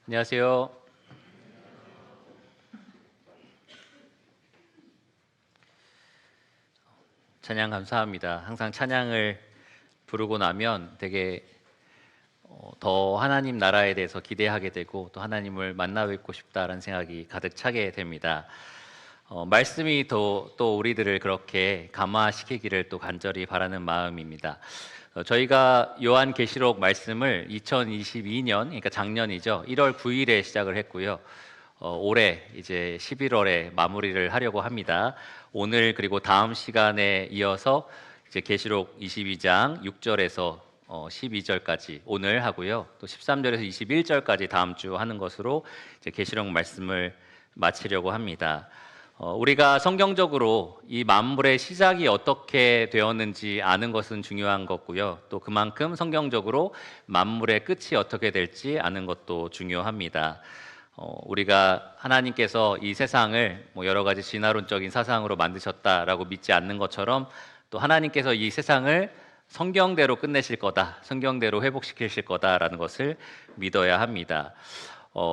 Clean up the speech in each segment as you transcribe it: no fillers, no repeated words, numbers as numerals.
안녕하세요. 찬양 감사합니다. 항상 찬양을 부르고 나면 되게 더 하나님 나라에 대해서 기대하게 되고 또 하나님을 만나 뵙고 싶다라는 생각이 가득 차게 됩니다. 말씀이 또 우리들을 그렇게 감화시키기를 또 간절히 바라는 마음입니다. 저희가 요한계시록 말씀을 2022년, 그러니까 작년이죠. 1월 9일에 시작을 했고요. 올해 이제 11월에 마무리를 하려고 합니다. 오늘 그리고 다음 시간에 이어서 이제 계시록 22장 6절에서 12절까지 오늘 하고요. 또 13절에서 21절까지 다음 주 하는 것으로 이제 계시록 말씀을 마치려고 합니다. 우리가 성경적으로 이 만물의 시작이 어떻게 되었는지 아는 것은 중요한 것고요. 또 그만큼 성경적으로 만물의 끝이 어떻게 될지 아는 것도 중요합니다. 우리가 하나님께서 이 세상을 여러 가지 진화론적인 사상으로 만드셨다라고 믿지 않는 것처럼 또 하나님께서 이 세상을 성경대로 끝내실 거다, 성경대로 회복시키실 거다라는 것을 믿어야 합니다.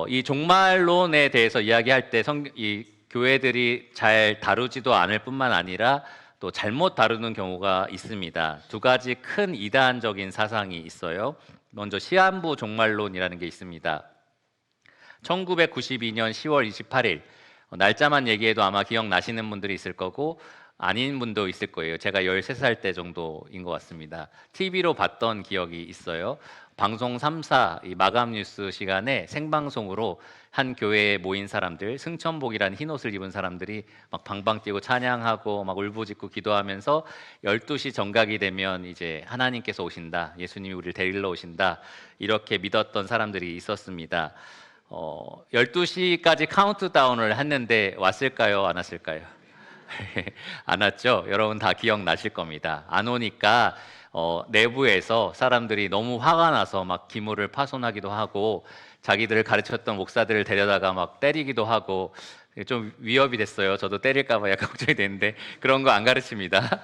이 종말론에 대해서 이야기할 때 이 교회들이 잘 다루지도 않을 뿐만 아니라 또 잘못 다루는 경우가 있습니다. 두 가지 큰 이단적인 사상이 있어요. 먼저 시한부 종말론이라는 게 있습니다. 1992년 10월 28일 날짜만 얘기해도 아마 기억나시는 분들이 있을 거고 아닌 분도 있을 거예요. 제가 13살 때 정도인 것 같습니다. TV로 봤던 기억이 있어요. 방송 3사 이 마감 뉴스 시간에 생방송으로 한 교회에 모인 사람들, 승천복이라는 흰 옷을 입은 사람들이 막 방방 뛰고 찬양하고 막 울부짖고 기도하면서 12시 정각이 되면 이제 하나님께서 오신다, 예수님이 우리를 데리러 오신다, 이렇게 믿었던 사람들이 있었습니다. 12시까지 카운트다운을 했는데 왔을까요? 안 왔을까요? 안 왔죠? 여러분 다 기억나실 겁니다. 안 오니까 내부에서 사람들이 너무 화가 나서 막 기물을 파손하기도 하고 자기들을 가르쳤던 목사들을 데려다가 막 때리기도 하고 좀 위협이 됐어요. 저도 때릴까 봐 약간 걱정이 되는데 그런 거 안 가르칩니다.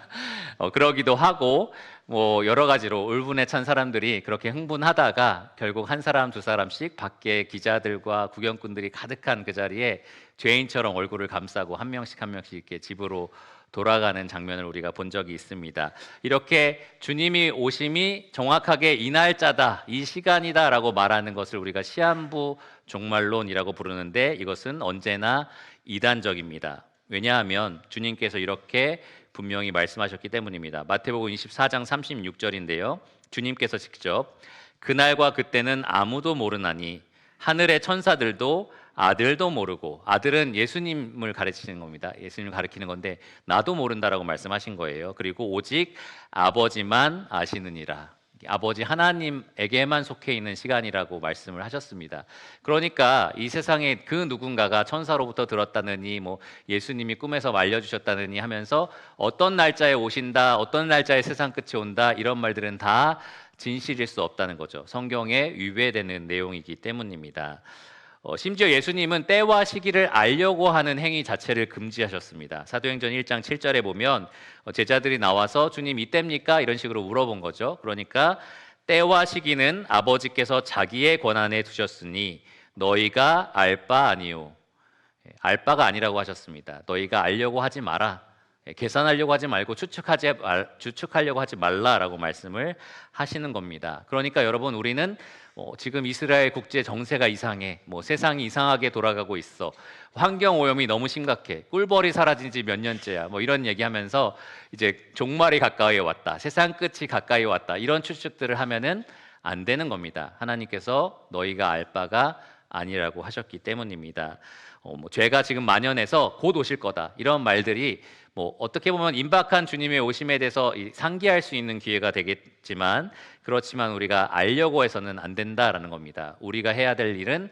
그러기도 하고 여러 가지로 울분에 찬 사람들이 그렇게 흥분하다가 결국 한 사람 두 사람씩 밖에 기자들과 구경꾼들이 가득한 그 자리에 죄인처럼 얼굴을 감싸고 한 명씩 이렇게 집으로 돌아가는 장면을 우리가 본 적이 있습니다. 이렇게 주님이 오심이 정확하게 이 날짜다, 이 시간이다라고 말하는 것을 우리가 시한부 종말론이라고 부르는데 이것은 언제나 이단적입니다. 왜냐하면 주님께서 이렇게 분명히 말씀하셨기 때문입니다. 마태복음 24장 36절인데요. 주님께서 직접 그날과 그때는 아무도 모르나니 하늘의 천사들도 아들도 모르고, 아들은 예수님을 가르치는 겁니다. 예수님을 가르치는 건데 나도 모른다라고 말씀하신 거예요. 그리고 오직 아버지만 아시느니라. 아버지 하나님에게만 속해 있는 시간이라고 말씀을 하셨습니다. 그러니까 이 세상에 그 누군가가 천사로부터 들었다느니 예수님이 꿈에서 알려주셨다느니 하면서 어떤 날짜에 오신다, 어떤 날짜에 세상 끝이 온다, 이런 말들은 다 진실일 수 없다는 거죠. 성경에 위배되는 내용이기 때문입니다. 심지어 예수님은 때와 시기를 알려고 하는 행위 자체를 금지하셨습니다. 사도행전 1장 7절에 보면 제자들이 나와서 주님 이때입니까? 이런 식으로 물어본 거죠. 그러니까 때와 시기는 아버지께서 자기의 권한에 두셨으니 너희가 알 바 아니오. 알 바가 아니라고 하셨습니다. 너희가 알려고 하지 마라. 계산하려고 하지 말고 추측하려고 하지 말라라고 말씀을 하시는 겁니다. 그러니까 여러분, 우리는 지금 이스라엘 국제 정세가 이상해, 세상이 이상하게 돌아가고 있어, 환경 오염이 너무 심각해, 꿀벌이 사라진 지 몇 년째야, 이런 얘기하면서 이제 종말이 가까이 왔다, 세상 끝이 가까이 왔다, 이런 추측들을 하면은 안 되는 겁니다. 하나님께서 너희가 알 바가 아니라고 하셨기 때문입니다. 죄가 지금 만연해서 곧 오실 거다, 이런 말들이 어떻게 보면 임박한 주님의 오심에 대해서 상기할 수 있는 기회가 되겠지만, 그렇지만 우리가 알려고 해서는 안 된다라는 겁니다. 우리가 해야 될 일은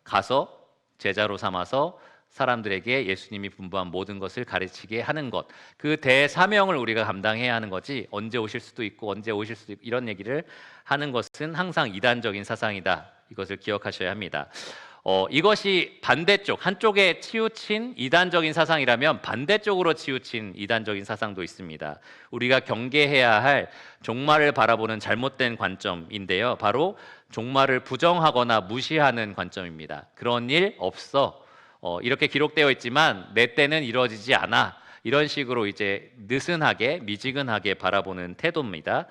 가서 제자로 삼아서 사람들에게 예수님이 분부한 모든 것을 가르치게 하는 것, 그 대사명을 우리가 감당해야 하는 거지, 언제 오실 수도 있고 언제 오실 수도 있고 이런 얘기를 하는 것은 항상 이단적인 사상이다, 이것을 기억하셔야 합니다. 이것이 반대쪽, 한쪽에 치우친 이단적인 사상이라면 반대쪽으로 치우친 이단적인 사상도 있습니다. 우리가 경계해야 할 종말을 바라보는 잘못된 관점인데요. 바로 종말을 부정하거나 무시하는 관점입니다. 그런 일 없어. 이렇게 기록되어 있지만 내 때는 이루어지지 않아. 이런 식으로 이제 느슨하게 미지근하게 바라보는 태도입니다.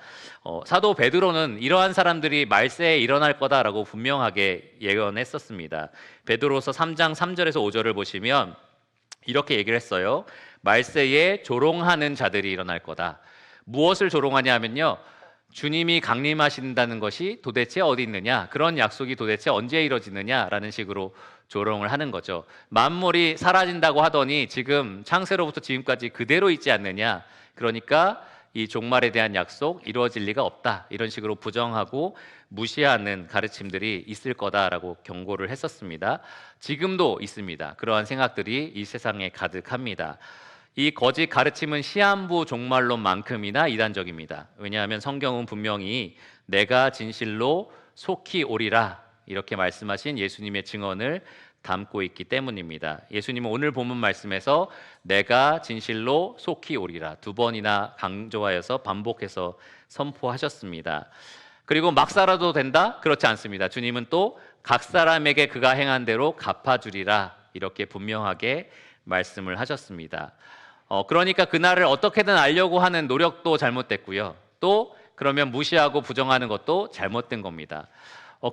사도 베드로는 이러한 사람들이 말세에 일어날 거다라고 분명하게 예언했었습니다. 베드로서 3장 3절에서 5절을 보시면 이렇게 얘기를 했어요. 말세에 조롱하는 자들이 일어날 거다. 무엇을 조롱하냐 하면요, 주님이 강림하신다는 것이 도대체 어디 있느냐, 그런 약속이 도대체 언제 이루어지느냐라는 식으로 조롱을 하는 거죠. 만물이 사라진다고 하더니 지금 창세로부터 지금까지 그대로 있지 않느냐, 그러니까 이 종말에 대한 약속 이루어질 리가 없다, 이런 식으로 부정하고 무시하는 가르침들이 있을 거다라고 경고를 했었습니다. 지금도 있습니다. 그러한 생각들이 이 세상에 가득합니다. 이 거짓 가르침은 시한부 종말론만큼이나 이단적입니다. 왜냐하면 성경은 분명히 내가 진실로 속히 오리라 이렇게 말씀하신 예수님의 증언을 담고 있기 때문입니다. 예수님은 오늘 본문 말씀에서 내가 진실로 속히 오리라 2번이나 강조하여서 반복해서 선포하셨습니다. 그리고 막 살아도 된다? 그렇지 않습니다. 주님은 또 각 사람에게 그가 행한 대로 갚아주리라 이렇게 분명하게 말씀을 하셨습니다. 그러니까 그날을 어떻게든 알려고 하는 노력도 잘못됐고요. 또 그러면 무시하고 부정하는 것도 잘못된 겁니다.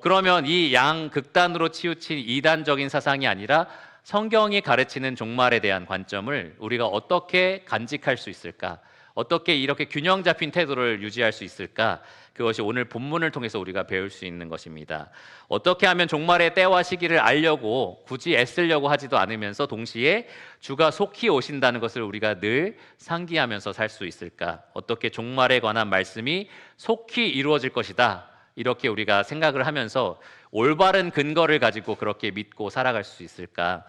그러면 이 양극단으로 치우친 이단적인 사상이 아니라 성경이 가르치는 종말에 대한 관점을 우리가 어떻게 간직할 수 있을까? 어떻게 이렇게 균형 잡힌 태도를 유지할 수 있을까? 그것이 오늘 본문을 통해서 우리가 배울 수 있는 것입니다. 어떻게 하면 종말의 때와 시기를 알려고 굳이 애쓰려고 하지도 않으면서 동시에 주가 속히 오신다는 것을 우리가 늘 상기하면서 살 수 있을까? 어떻게 종말에 관한 말씀이 속히 이루어질 것이다, 이렇게 우리가 생각을 하면서 올바른 근거를 가지고 그렇게 믿고 살아갈 수 있을까?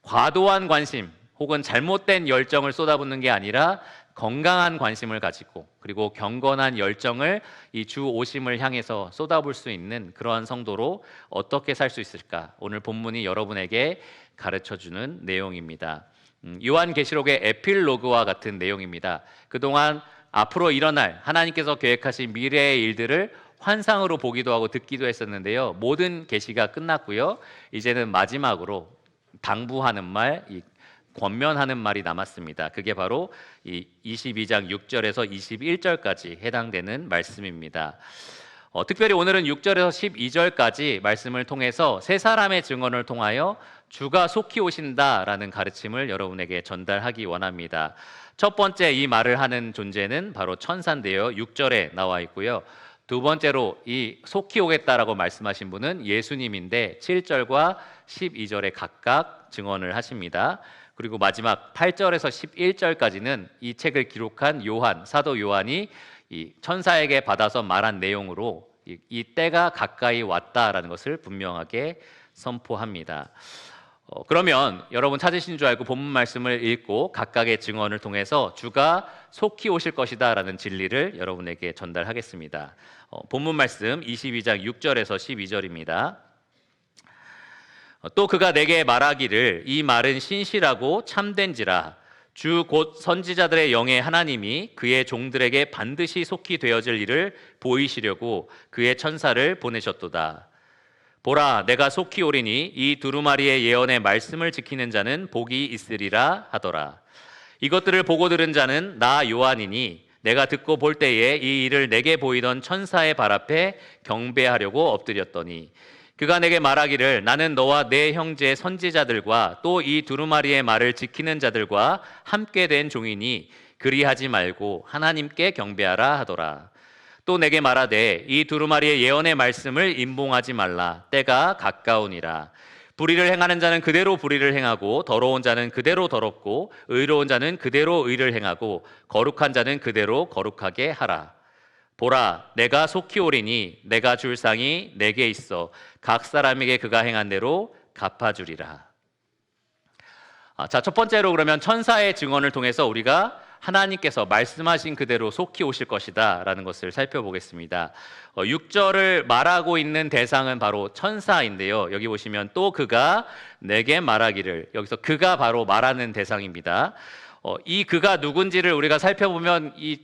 과도한 관심 혹은 잘못된 열정을 쏟아붓는 게 아니라 건강한 관심을 가지고 그리고 경건한 열정을 이 주 오심을 향해서 쏟아볼 수 있는 그러한 성도로 어떻게 살 수 있을까? 오늘 본문이 여러분에게 가르쳐주는 내용입니다. 요한계시록의 에필로그와 같은 내용입니다. 그동안 앞으로 일어날 하나님께서 계획하신 미래의 일들을 환상으로 보기도 하고 듣기도 했었는데요. 모든 계시가 끝났고요. 이제는 마지막으로 당부하는 말, 권면하는 말이 남았습니다. 그게 바로 이 22장 6절에서 21절까지 해당되는 말씀입니다. 특별히 오늘은 6절에서 12절까지 말씀을 통해서 세 사람의 증언을 통하여 주가 속히 오신다라는 가르침을 여러분에게 전달하기 원합니다. 첫 번째 이 말을 하는 존재는 바로 천사인데요. 6절에 나와 있고요. 두 번째로 이 속히 오겠다라고 말씀하신 분은 예수님인데 7절과 12절에 각각 증언을 하십니다. 그리고 마지막 8절에서 11절까지는 이 책을 기록한 요한, 사도 요한이 이 천사에게 받아서 말한 내용으로 이 때가 가까이 왔다라는 것을 분명하게 선포합니다. 그러면 여러분 찾으신 줄 알고 본문 말씀을 읽고 각각의 증언을 통해서 주가 속히 오실 것이다 라는 진리를 여러분에게 전달하겠습니다. 본문 말씀 22장 6절에서 12절입니다. 또 그가 내게 말하기를 이 말은 신실하고 참된지라 주 곧 선지자들의 영의 하나님이 그의 종들에게 반드시 속히 되어질 일을 보이시려고 그의 천사를 보내셨도다. 보라, 내가 속히 오리니 이 두루마리의 예언의 말씀을 지키는 자는 복이 있으리라 하더라. 이것들을 보고 들은 자는 나 요한이니 내가 듣고 볼 때에 이 일을 내게 보이던 천사의 발 앞에 경배하려고 엎드렸더니 그가 내게 말하기를 나는 너와 내 형제 선지자들과 또 이 두루마리의 말을 지키는 자들과 함께 된 종이니 그리하지 말고 하나님께 경배하라 하더라. 또 내게 말하되 이 두루마리의 예언의 말씀을 임봉하지 말라. 때가 가까우니라. 불의를 행하는 자는 그대로 불의를 행하고 더러운 자는 그대로 더럽고 의로운 자는 그대로 의를 행하고 거룩한 자는 그대로 거룩하게 하라. 보라, 내가 속히 오리니 내가 줄 상이 내게 있어 각 사람에게 그가 행한 대로 갚아주리라. 자, 첫 번째로 그러면 천사의 증언을 통해서 우리가 하나님께서 말씀하신 그대로 속히 오실 것이다 라는 것을 살펴보겠습니다. 6절을 말하고 있는 대상은 바로 천사인데요. 여기 보시면 또 그가 내게 말하기를, 여기서 그가 바로 말하는 대상입니다. 이 그가 누군지를 우리가 살펴보면 이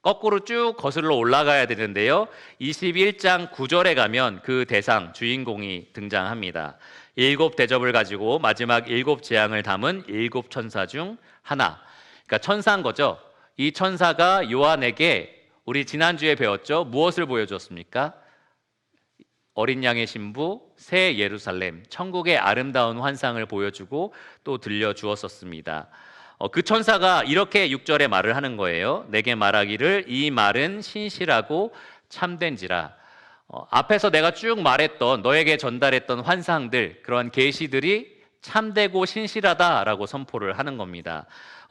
거꾸로 쭉 거슬러 올라가야 되는데요. 21장 9절에 가면 그 대상, 주인공이 등장합니다. 7 대접을 가지고 마지막 7 재앙을 담은 7 천사 중 하나. 그러니까 천사인 거죠. 이 천사가 요한에게, 우리 지난주에 배웠죠, 무엇을 보여줬습니까? 어린 양의 신부, 새 예루살렘, 천국의 아름다운 환상을 보여주고 또 들려주었었습니다. 그 천사가 이렇게 6절에 말을 하는 거예요. 내게 말하기를 이 말은 신실하고 참된지라. 앞에서 내가 쭉 말했던, 너에게 전달했던 환상들, 그런 계시들이 참되고 신실하다라고 선포를 하는 겁니다.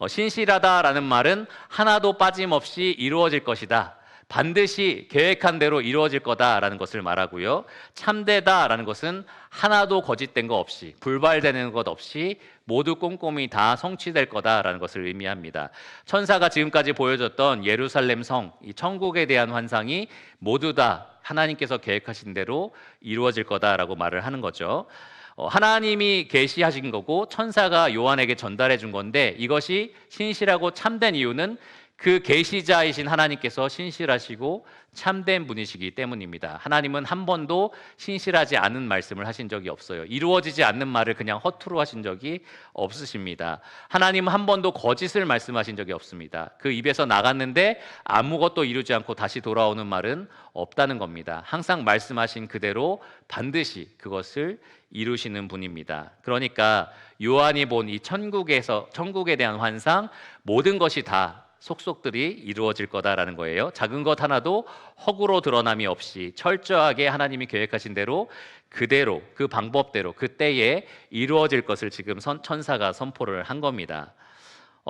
신실하다라는 말은 하나도 빠짐없이 이루어질 것이다, 반드시 계획한 대로 이루어질 거다라는 것을 말하고요. 참되다라는 것은 하나도 거짓된 거 없이, 불발되는 것 없이 모두 꼼꼼히 다 성취될 거다라는 것을 의미합니다. 천사가 지금까지 보여줬던 예루살렘 성, 이 천국에 대한 환상이 모두 다 하나님께서 계획하신 대로 이루어질 거다라고 말을 하는 거죠. 하나님이 계시하신 거고 천사가 요한에게 전달해 준 건데, 이것이 신실하고 참된 이유는 그 계시자이신 하나님께서 신실하시고 참된 분이시기 때문입니다. 하나님은 한 번도 신실하지 않은 말씀을 하신 적이 없어요. 이루어지지 않는 말을 그냥 허투루 하신 적이 없으십니다. 하나님은 한 번도 거짓을 말씀하신 적이 없습니다. 그 입에서 나갔는데 아무것도 이루지 않고 다시 돌아오는 말은 없다는 겁니다. 항상 말씀하신 그대로 반드시 그것을 이루시는 분입니다. 그러니까 요한이 본 이 천국에 대한 환상, 모든 것이 다 속속들이 이루어질 거다라는 거예요. 작은 것 하나도 허구로 드러남이 없이 철저하게 하나님이 계획하신 대로 그대로, 그 방법대로 그때에 이루어질 것을 지금 천사가 선포를 한 겁니다.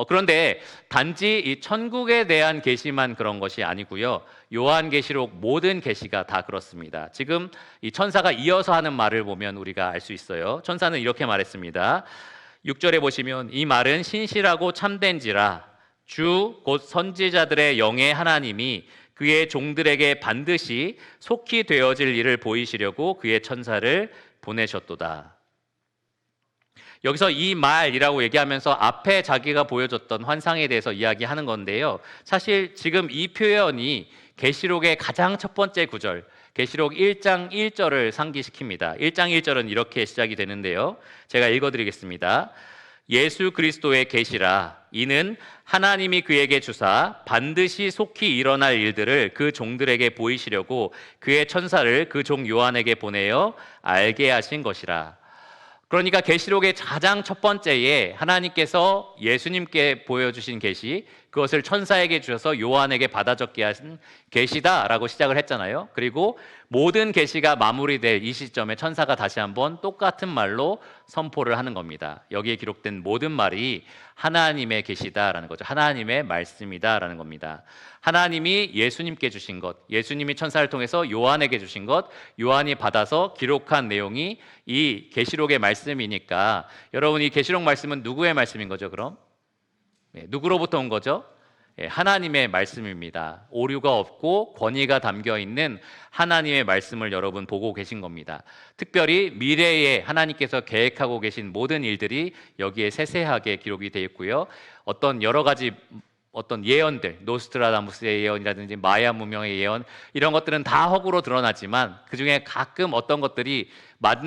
그런데 단지 이 천국에 대한 계시만 그런 것이 아니고요. 요한계시록 모든 계시가 다 그렇습니다. 지금 이 천사가 이어서 하는 말을 보면 우리가 알 수 있어요. 천사는 이렇게 말했습니다. 6절에 보시면 이 말은 신실하고 참된지라 주 곧 선지자들의 영의 하나님이 그의 종들에게 반드시 속히 되어질 일을 보이시려고 그의 천사를 보내셨도다. 여기서 이 말이라고 얘기하면서 앞에 자기가 보여줬던 환상에 대해서 이야기하는 건데요. 사실 지금 이 표현이 계시록의 가장 첫 번째 구절, 계시록 1장 1절을 상기시킵니다. 1장 1절은 이렇게 시작이 되는데요. 제가 읽어드리겠습니다. 예수 그리스도의 계시라. 이는 하나님이 그에게 주사 반드시 속히 일어날 일들을 그 종들에게 보이시려고 그의 천사를 그 종 요한에게 보내어 알게 하신 것이라. 그러니까 계시록의 가장 첫 번째에 하나님께서 예수님께 보여주신 계시, 그것을 천사에게 주셔서 요한에게 받아 적게 하신 계시다라고 시작을 했잖아요. 그리고 모든 계시가 마무리될 이 시점에 천사가 다시 한번 똑같은 말로 선포를 하는 겁니다. 여기에 기록된 모든 말이 하나님의 계시다라는 거죠. 하나님의 말씀이다라는 겁니다. 하나님이 예수님께 주신 것, 예수님이 천사를 통해서 요한에게 주신 것, 요한이 받아서 기록한 내용이 이 계시록의 말씀이니까, 여러분 이 계시록 말씀은 누구의 말씀인 거죠? 그럼 누구로부터 온 거죠? 하나님의 말씀입니다. 오류가 없고 권위가 담겨 있는 하나님의 말씀을 여러분 보고 계신 겁니다. 특별히 미래에 하나님께서 계획하고 계신 모든 일들이 여기에 세세하게 기록이 되어 있고요. 어떤 여러 가지 예언들, 노스트라다무스의 예언이라든지 마야 문명의 예언, 이런 것들은 다 허구로 드러나지만 그중에 가끔 어떤 것들이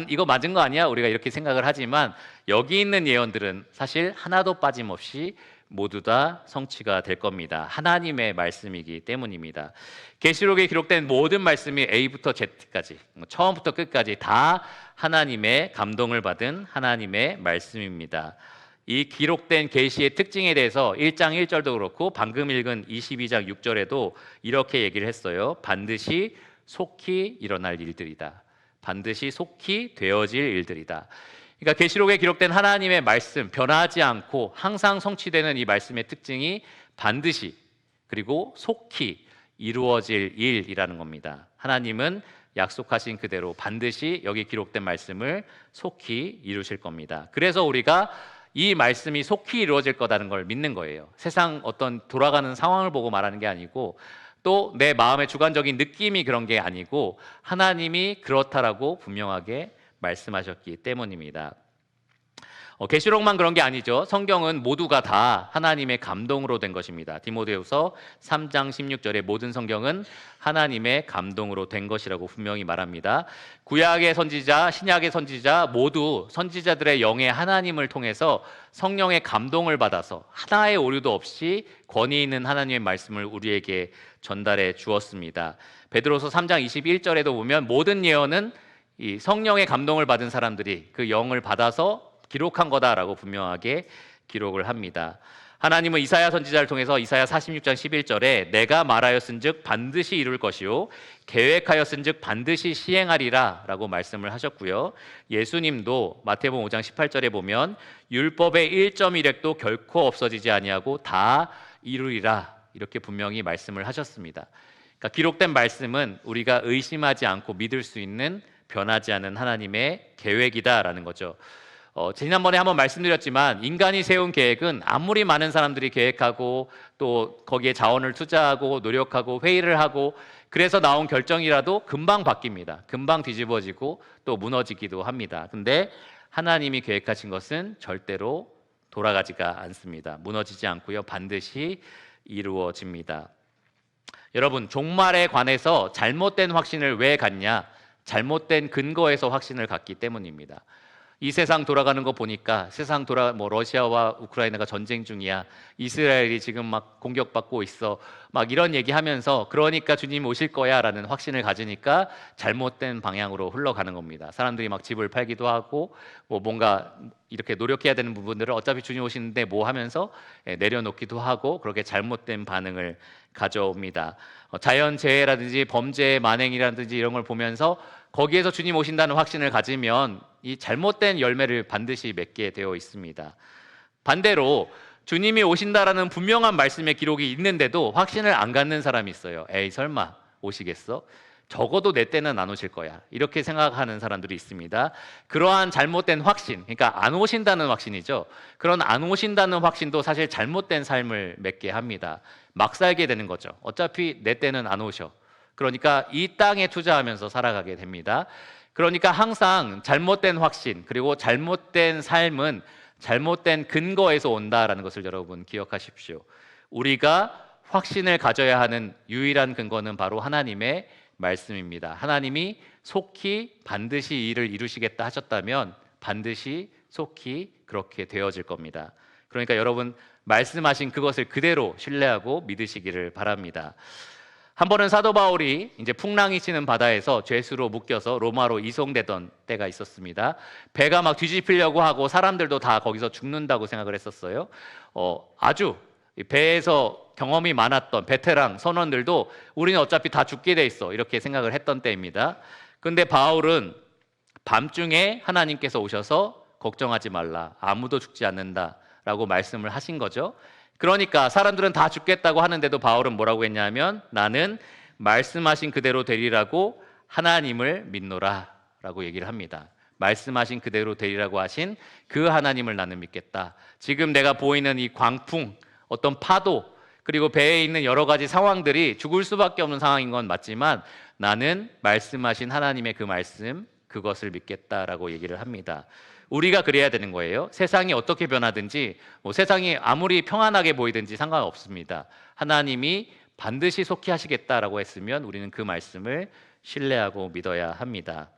이거 맞은 거 아니야? 우리가 이렇게 생각을 하지만 여기 있는 예언들은 사실 하나도 빠짐없이 모두 다 성취가 될 겁니다. 하나님의 말씀이기 때문입니다. 계시록에 기록된 모든 말씀이 A부터 Z까지, 처음부터 끝까지 다 하나님의 감동을 받은 하나님의 말씀입니다. 이 기록된 계시의 특징에 대해서 1장 1절도 그렇고 방금 읽은 22장 6절에도 이렇게 얘기를 했어요. 반드시 속히 일어날 일들이다. 반드시 속히 되어질 일들이다. 그러니까 계시록에 기록된 하나님의 말씀, 변하지 않고 항상 성취되는 이 말씀의 특징이 반드시 그리고 속히 이루어질 일이라는 겁니다. 하나님은 약속하신 그대로 반드시 여기 기록된 말씀을 속히 이루실 겁니다. 그래서 우리가 이 말씀이 속히 이루어질 거라는 걸 믿는 거예요. 세상 어떤 돌아가는 상황을 보고 말하는 게 아니고 또 내 마음의 주관적인 느낌이 그런 게 아니고 하나님이 그렇다라고 분명하게 말씀하셨기 때문입니다. 계시록만 그런 게 아니죠. 성경은 모두가 다 하나님의 감동으로 된 것입니다. 디모데후서 3장 16절에 모든 성경은 하나님의 감동으로 된 것이라고 분명히 말합니다. 구약의 선지자, 신약의 선지자 모두 선지자들의 영의 하나님을 통해서 성령의 감동을 받아서 하나의 오류도 없이 권위 있는 하나님의 말씀을 우리에게 전달해 주었습니다. 베드로서 3장 21절에도 보면 모든 예언은 이 성령의 감동을 받은 사람들이 그 영을 받아서 기록한 거다라고 분명하게 기록을 합니다. 하나님은 이사야 선지자를 통해서 이사야 46장 11절에 내가 말하였은즉 반드시 이룰 것이요 계획하였은즉 반드시 시행하리라 라고 말씀을 하셨고요. 예수님도 마태복음 5장 18절에 보면 율법의 1.1획도 결코 없어지지 아니하고 다 이루리라 이렇게 분명히 말씀을 하셨습니다. 그러니까 기록된 말씀은 우리가 의심하지 않고 믿을 수 있는 변하지 않는 하나님의 계획이다라는 거죠. 지난번에 한번 말씀드렸지만 인간이 세운 계획은 아무리 많은 사람들이 계획하고 또 거기에 자원을 투자하고 노력하고 회의를 하고 그래서 나온 결정이라도 금방 바뀝니다. 금방 뒤집어지고 또 무너지기도 합니다. 근데 하나님이 계획하신 것은 절대로 돌아가지가 않습니다. 무너지지 않고요. 반드시 이루어집니다. 여러분, 종말에 관해서 잘못된 확신을 왜 갖냐? 잘못된 근거에서 확신을 갖기 때문입니다. 이 세상 돌아가는 거 보니까 러시아와 우크라이나가 전쟁 중이야. 이스라엘이 지금 막 공격받고 있어. 막 이런 얘기하면서 그러니까 주님 오실 거야라는 확신을 가지니까 잘못된 방향으로 흘러가는 겁니다. 사람들이 막 집을 팔기도 하고 뭔가 이렇게 노력해야 되는 부분들을 어차피 주님 오시는데 뭐 하면서 내려놓기도 하고 그렇게 잘못된 반응을 가져옵니다. 자연재해라든지 범죄의 만행이라든지 이런 걸 보면서 거기에서 주님 오신다는 확신을 가지면 이 잘못된 열매를 반드시 맺게 되어 있습니다. 반대로 주님이 오신다라는 분명한 말씀의 기록이 있는데도 확신을 안 갖는 사람이 있어요. 에이 설마 오시겠어? 적어도 내 때는 안 오실 거야. 이렇게 생각하는 사람들이 있습니다. 그러한 잘못된 확신, 그러니까 안 오신다는 확신이죠. 그런 안 오신다는 확신도 사실 잘못된 삶을 맺게 합니다. 막 살게 되는 거죠. 어차피 내 때는 안 오셔. 그러니까 이 땅에 투자하면서 살아가게 됩니다. 그러니까 항상 잘못된 확신 그리고 잘못된 삶은 잘못된 근거에서 온다라는 것을 여러분 기억하십시오. 우리가 확신을 가져야 하는 유일한 근거는 바로 하나님의 말씀입니다. 하나님이 속히 반드시 이 일을 이루시겠다 하셨다면 반드시 속히 그렇게 되어질 겁니다. 그러니까 여러분 말씀하신 그것을 그대로 신뢰하고 믿으시기를 바랍니다. 한 번은 사도 바울이 이제 풍랑이 치는 바다에서 죄수로 묶여서 로마로 이송되던 때가 있었습니다. 배가 막 뒤집히려고 하고 사람들도 다 거기서 죽는다고 생각을 했었어요. 아주 배에서 경험이 많았던 베테랑 선원들도 우리는 어차피 다 죽게 돼 있어 이렇게 생각을 했던 때입니다. 근데 바울은 밤중에 하나님께서 오셔서 걱정하지 말라 아무도 죽지 않는다라고 말씀을 하신 거죠. 그러니까 사람들은 다 죽겠다고 하는데도 바울은 뭐라고 했냐면 나는 말씀하신 그대로 되리라고 하나님을 믿노라 라고 얘기를 합니다. 말씀하신 그대로 되리라고 하신 그 하나님을 나는 믿겠다. 지금 내가 보이는 이 광풍, 어떤 파도, 그리고 배에 있는 여러 가지 상황들이 죽을 수밖에 없는 상황인 건 맞지만 나는 말씀하신 하나님의 그 말씀, 그것을 믿겠다라고 얘기를 합니다. 우리가 그래야 되는 거예요. 세상이 어떻게 변하든지 세상이 아무리 평안하게 보이든지 상관없습니다. 하나님이 반드시 속히 하시겠다라고 했으면 우리는 그 말씀을 신뢰하고 믿어야 합니다.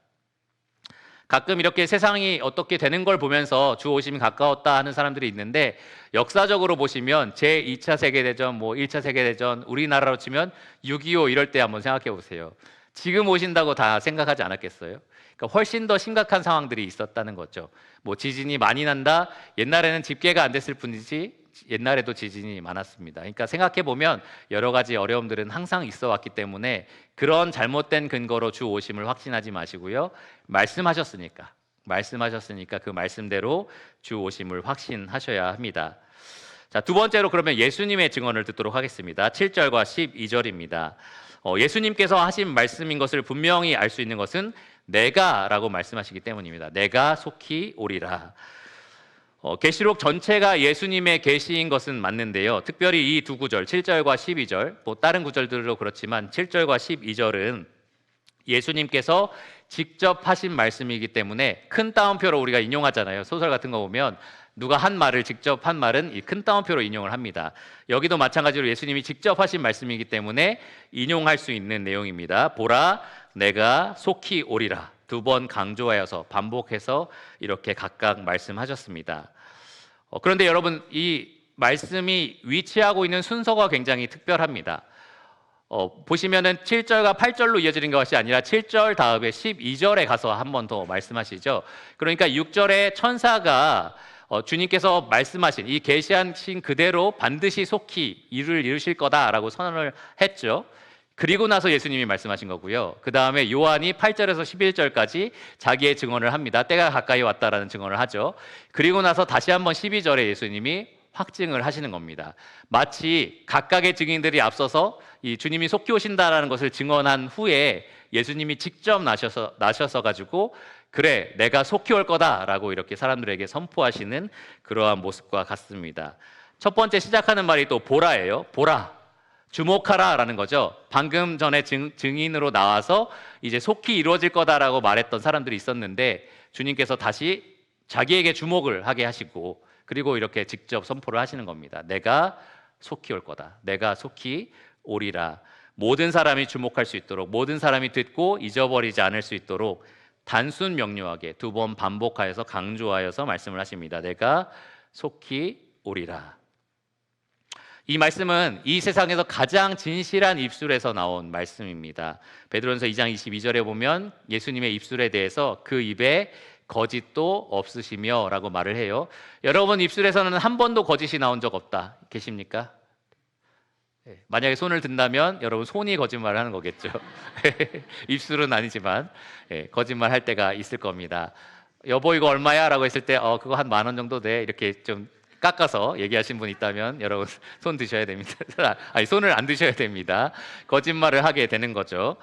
가끔 이렇게 세상이 어떻게 되는 걸 보면서 주 오심이 가까웠다 하는 사람들이 있는데 역사적으로 보시면 제2차 세계대전, 1차 세계대전, 우리나라로 치면 6.25 이럴 때 한번 생각해 보세요. 지금 오신다고 다 생각하지 않았겠어요? 그러니까 훨씬 더 심각한 상황들이 있었다는 거죠. 지진이 많이 난다. 옛날에는 집계가 안 됐을 뿐이지 옛날에도 지진이 많았습니다. 그러니까 생각해 보면 여러 가지 어려움들은 항상 있어 왔기 때문에 그런 잘못된 근거로 주 오심을 확신하지 마시고요. 말씀하셨으니까 그 말씀대로 주 오심을 확신하셔야 합니다. 자, 두 번째로 그러면 예수님의 증언을 듣도록 하겠습니다. 7절과 12절입니다. 예수님께서 하신 말씀인 것을 분명히 알 수 있는 것은 내가 라고 말씀하시기 때문입니다. 내가 속히 오리라. 계시록 전체가 예수님의 계시인 것은 맞는데요. 특별히 이 두 구절, 7절과 12절, 뭐 다른 구절들도 그렇지만 7절과 12절은 예수님께서 직접 하신 말씀이기 때문에 큰 따옴표로 우리가 인용하잖아요. 소설 같은 거 보면 누가 한 말을 직접 한 말은 이 큰 따옴표로 인용을 합니다. 여기도 마찬가지로 예수님이 직접 하신 말씀이기 때문에 인용할 수 있는 내용입니다. 보라, 내가 속히 오리라. 두 번 강조하여서 반복해서 이렇게 각각 말씀하셨습니다. 그런데 여러분, 이 말씀이 위치하고 있는 순서가 굉장히 특별합니다. 보시면은 7절과 8절로 이어지는 것이 아니라 7절 다음에 12절에 가서 한 번 더 말씀하시죠. 그러니까 6절에 천사가 주님께서 말씀하신 이 계시하신 그대로 반드시 속히 일을 이루실 거다라고 선언을 했죠. 그리고 나서 예수님이 말씀하신 거고요. 그 다음에 요한이 8절에서 11절까지 자기의 증언을 합니다. 때가 가까이 왔다라는 증언을 하죠. 그리고 나서 다시 한번 12절에 예수님이 확증을 하시는 겁니다. 마치 각각의 증인들이 앞서서 이 주님이 속히 오신다라는 것을 증언한 후에 예수님이 직접 나셔서 가지고 그래, 내가 속히 올 거다라고 이렇게 사람들에게 선포하시는 그러한 모습과 같습니다. 첫 번째 시작하는 말이 또 보라예요. 보라, 주목하라라는 거죠. 방금 전에 증인으로 나와서 이제 속히 이루어질 거다라고 말했던 사람들이 있었는데 주님께서 다시 자기에게 주목을 하게 하시고 그리고 이렇게 직접 선포를 하시는 겁니다. 내가 속히 올 거다. 내가 속히 오리라. 모든 사람이 주목할 수 있도록, 모든 사람이 듣고 잊어버리지 않을 수 있도록 단순 명료하게 두 번 반복하여서 강조하여서 말씀을 하십니다. 내가 속히 오리라. 이 말씀은 이 세상에서 가장 진실한 입술에서 나온 말씀입니다. 베드로전서 2장 22절에 보면 예수님의 입술에 대해서 그 입에 거짓도 없으시며 라고 말을 해요. 여러분 입술에서는 한 번도 거짓이 나온 적 없다. 계십니까? 만약에 손을 든다면 여러분 손이 거짓말을 하는 거겠죠. 입술은 아니지만 거짓말 할 때가 있을 겁니다. 여보 이거 얼마야? 라고 했을 때 그거 한 10,000원 정도 돼. 이렇게 좀 깎아서 얘기하신 분 있다면 여러분 손 드셔야 됩니다. 아니 손을 안 드셔야 됩니다. 거짓말을 하게 되는 거죠.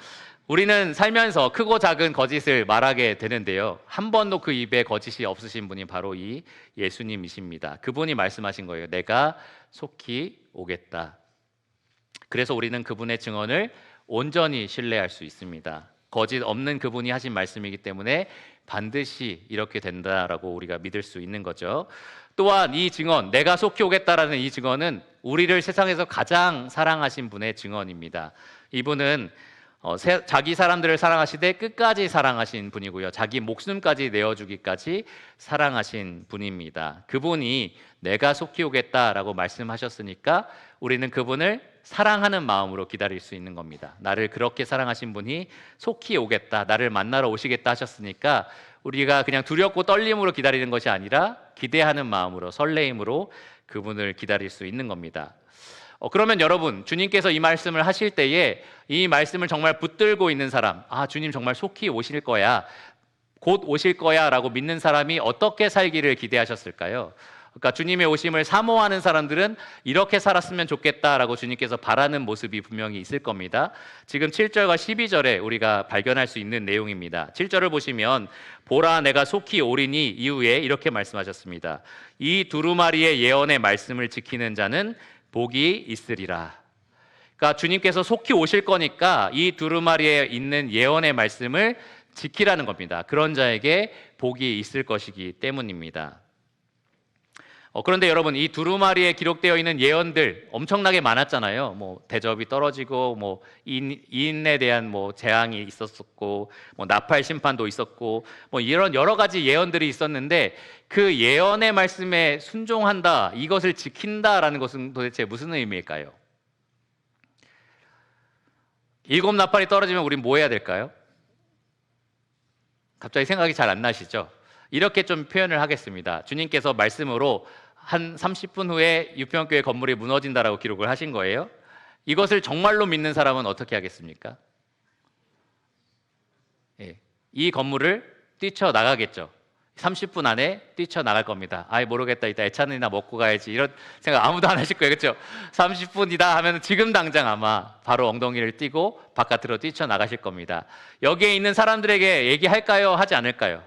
우리는 살면서 크고 작은 거짓을 말하게 되는데요. 한 번도 그 입에 거짓이 없으신 분이 바로 이 예수님이십니다. 그분이 말씀하신 거예요. 내가 속히 오겠다. 그래서 우리는 그분의 증언을 온전히 신뢰할 수 있습니다. 거짓 없는 그분이 하신 말씀이기 때문에 반드시 이렇게 된다라고 우리가 믿을 수 있는 거죠. 또한 이 증언, 내가 속히 오겠다라는 이 증언은 우리를 세상에서 가장 사랑하신 분의 증언입니다. 이분은 자기 사람들을 사랑하시되 끝까지 사랑하신 분이고요. 자기 목숨까지 내어주기까지 사랑하신 분입니다. 그분이 내가 속히 오겠다라고 말씀하셨으니까 우리는 그분을 사랑하는 마음으로 기다릴 수 있는 겁니다. 나를 그렇게 사랑하신 분이 속히 오겠다, 나를 만나러 오시겠다 하셨으니까 우리가 그냥 두렵고 떨림으로 기다리는 것이 아니라 기대하는 마음으로, 설레임으로 그분을 기다릴 수 있는 겁니다. 그러면 여러분, 주님께서 이 말씀을 하실 때에 이 말씀을 정말 붙들고 있는 사람, 주님 정말 속히 오실 거야, 곧 오실 거야 라고 믿는 사람이 어떻게 살기를 기대하셨을까요? 그러니까 주님의 오심을 사모하는 사람들은 이렇게 살았으면 좋겠다라고 주님께서 바라는 모습이 분명히 있을 겁니다. 지금 7절과 12절에 우리가 발견할 수 있는 내용입니다. 7절을 보시면 보라 내가 속히 오리니 이후에 이렇게 말씀하셨습니다. 이 두루마리의 예언의 말씀을 지키는 자는 복이 있으리라. 그러니까 주님께서 속히 오실 거니까 이 두루마리에 있는 예언의 말씀을 지키라는 겁니다. 그런 자에게 복이 있을 것이기 때문입니다. 그런데 여러분 이 두루마리에 기록되어 있는 예언들 엄청나게 많았잖아요. 뭐 대접이 떨어지고 뭐 이인에 대한 뭐 재앙이 있었고 뭐 나팔 심판도 있었고 뭐 이런 여러 가지 예언들이 있었는데 그 예언의 말씀에 순종한다, 이것을 지킨다라는 것은 도대체 무슨 의미일까요? 7 나팔이 떨어지면 우린 뭐 해야 될까요? 갑자기 생각이 잘 안 나시죠? 이렇게 좀 표현을 하겠습니다. 주님께서 말씀으로 한 30분 후에 유평교회 건물이 무너진다라고 기록을 하신 거예요. 이것을 정말로 믿는 사람은 어떻게 하겠습니까? 이 건물을 뛰쳐나가겠죠. 30분 안에 뛰쳐나갈 겁니다. 모르겠다, 이따 애찬이나 먹고 가야지, 이런 생각 아무도 안 하실 거예요. 그렇죠? 30분이다 하면 지금 당장 아마 바로 엉덩이를 띄고 바깥으로 뛰쳐나가실 겁니다. 여기에 있는 사람들에게 얘기할까요? 하지 않을까요?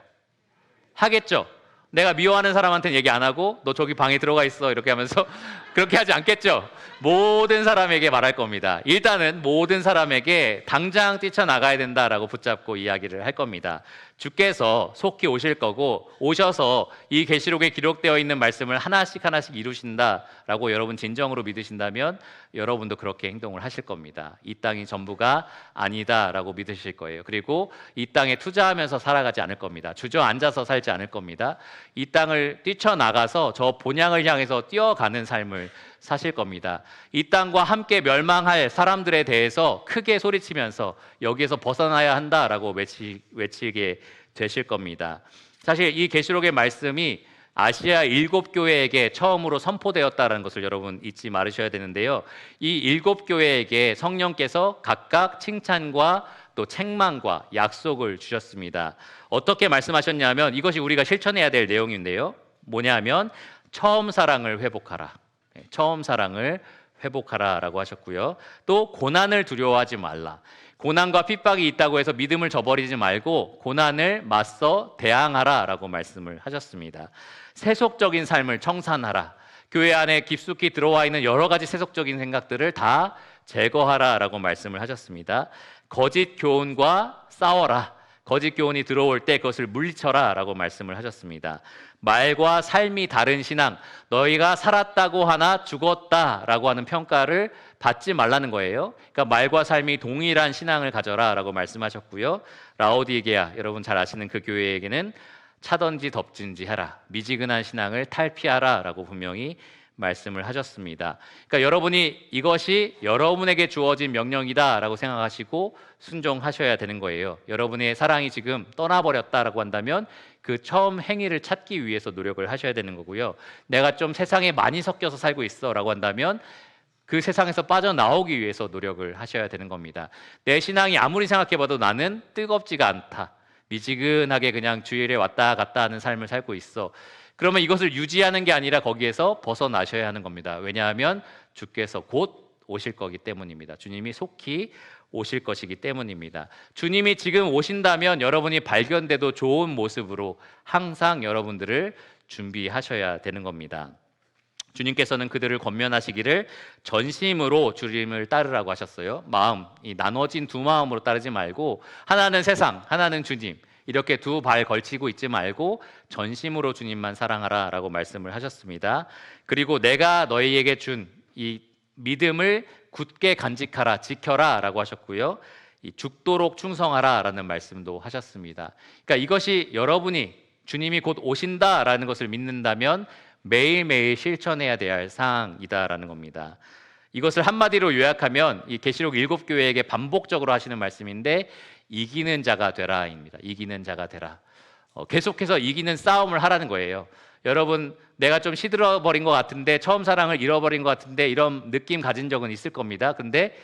하겠죠. 내가 미워하는 사람한테는 얘기 안 하고 너 저기 방에 들어가 있어 이렇게 하면서 그렇게 하지 않겠죠? 모든 사람에게 말할 겁니다. 일단은 모든 사람에게 당장 뛰쳐나가야 된다라고 붙잡고 이야기를 할 겁니다. 주께서 속히 오실 거고 오셔서 이 계시록에 기록되어 있는 말씀을 하나씩 하나씩 이루신다라고 여러분 진정으로 믿으신다면 여러분도 그렇게 행동을 하실 겁니다. 이 땅이 전부가 아니다라고 믿으실 거예요. 그리고 이 땅에 투자하면서 살아가지 않을 겁니다. 주저앉아서 살지 않을 겁니다. 이 땅을 뛰쳐나가서 저 본향을 향해서 뛰어가는 삶을 사실 겁니다. 이 땅과 함께 멸망할 사람들에 대해서 크게 소리치면서 여기에서 벗어나야 한다라고 외치게 되실 겁니다. 사실 이 계시록의 말씀이 아시아 7교회에게 처음으로 선포되었다는 것을 여러분 잊지 말으셔야 되는데요. 이 7교회에게 성령께서 각각 칭찬과 또 책망과 약속을 주셨습니다. 어떻게 말씀하셨냐면 이것이 우리가 실천해야 될 내용인데요. 뭐냐면 처음 사랑을 회복하라. 처음 사랑을 회복하라라고 하셨고요. 또 고난을 두려워하지 말라. 고난과 핍박이 있다고 해서 믿음을 저버리지 말고 고난을 맞서 대항하라라고 말씀을 하셨습니다. 세속적인 삶을 청산하라. 교회 안에 깊숙이 들어와 있는 여러 가지 세속적인 생각들을 다 제거하라라고 말씀을 하셨습니다. 거짓 교훈과 싸워라. 거짓 교훈이 들어올 때 그것을 물리쳐라 라고 말씀을 하셨습니다. 말과 삶이 다른 신앙, 너희가 살았다고 하나 죽었다라고 하는 평가를 받지 말라는 거예요. 그러니까 말과 삶이 동일한 신앙을 가져라 라고 말씀하셨고요. 라오디게아, 여러분 잘 아시는 그 교회에게는 차든지 덮든지 해라, 미지근한 신앙을 탈피하라 라고 분명히 말씀을 하셨습니다. 그러니까 여러분이 이것이 여러분에게 주어진 명령이다라고 생각하시고 순종하셔야 되는 거예요. 여러분의 사랑이 지금 떠나버렸다라고 한다면 그 처음 행위를 찾기 위해서 노력을 하셔야 되는 거고요. 내가 좀 세상에 많이 섞여서 살고 있어라고 한다면 그 세상에서 빠져나오기 위해서 노력을 하셔야 되는 겁니다. 내 신앙이 아무리 생각해봐도 나는 뜨겁지가 않다. 미지근하게 그냥 주일에 왔다 갔다 하는 삶을 살고 있어. 그러면 이것을 유지하는 게 아니라 거기에서 벗어나셔야 하는 겁니다. 왜냐하면 주께서 곧 오실 거기 때문입니다. 주님이 속히 오실 것이기 때문입니다. 주님이 지금 오신다면 여러분이 발견돼도 좋은 모습으로 항상 여러분들을 준비하셔야 되는 겁니다. 주님께서는 그들을 권면하시기를 전심으로 주님을 따르라고 하셨어요. 마음, 이 나눠진 두 마음으로 따르지 말고 하나는 세상, 하나는 주님, 이렇게 두 발 걸치고 있지 말고 전심으로 주님만 사랑하라 라고 말씀을 하셨습니다. 그리고 내가 너희에게 준 이 믿음을 굳게 간직하라, 지켜라 라고 하셨고요. 이 죽도록 충성하라 라는 말씀도 하셨습니다. 그러니까 이것이 여러분이 주님이 곧 오신다라는 것을 믿는다면 매일매일 실천해야 될 사항이다라는 겁니다. 이것을 한마디로 요약하면 이 계시록 7교회에게 반복적으로 하시는 말씀인데 이기는 자가 되라입니다. 이기는 자가 되라. 계속해서 이기는 싸움을 하라는 거예요. 여러분, 내가 좀 시들어버린 것 같은데, 처음 사랑을 잃어버린 것 같은데 이런 느낌 가진 적은 있을 겁니다. 근데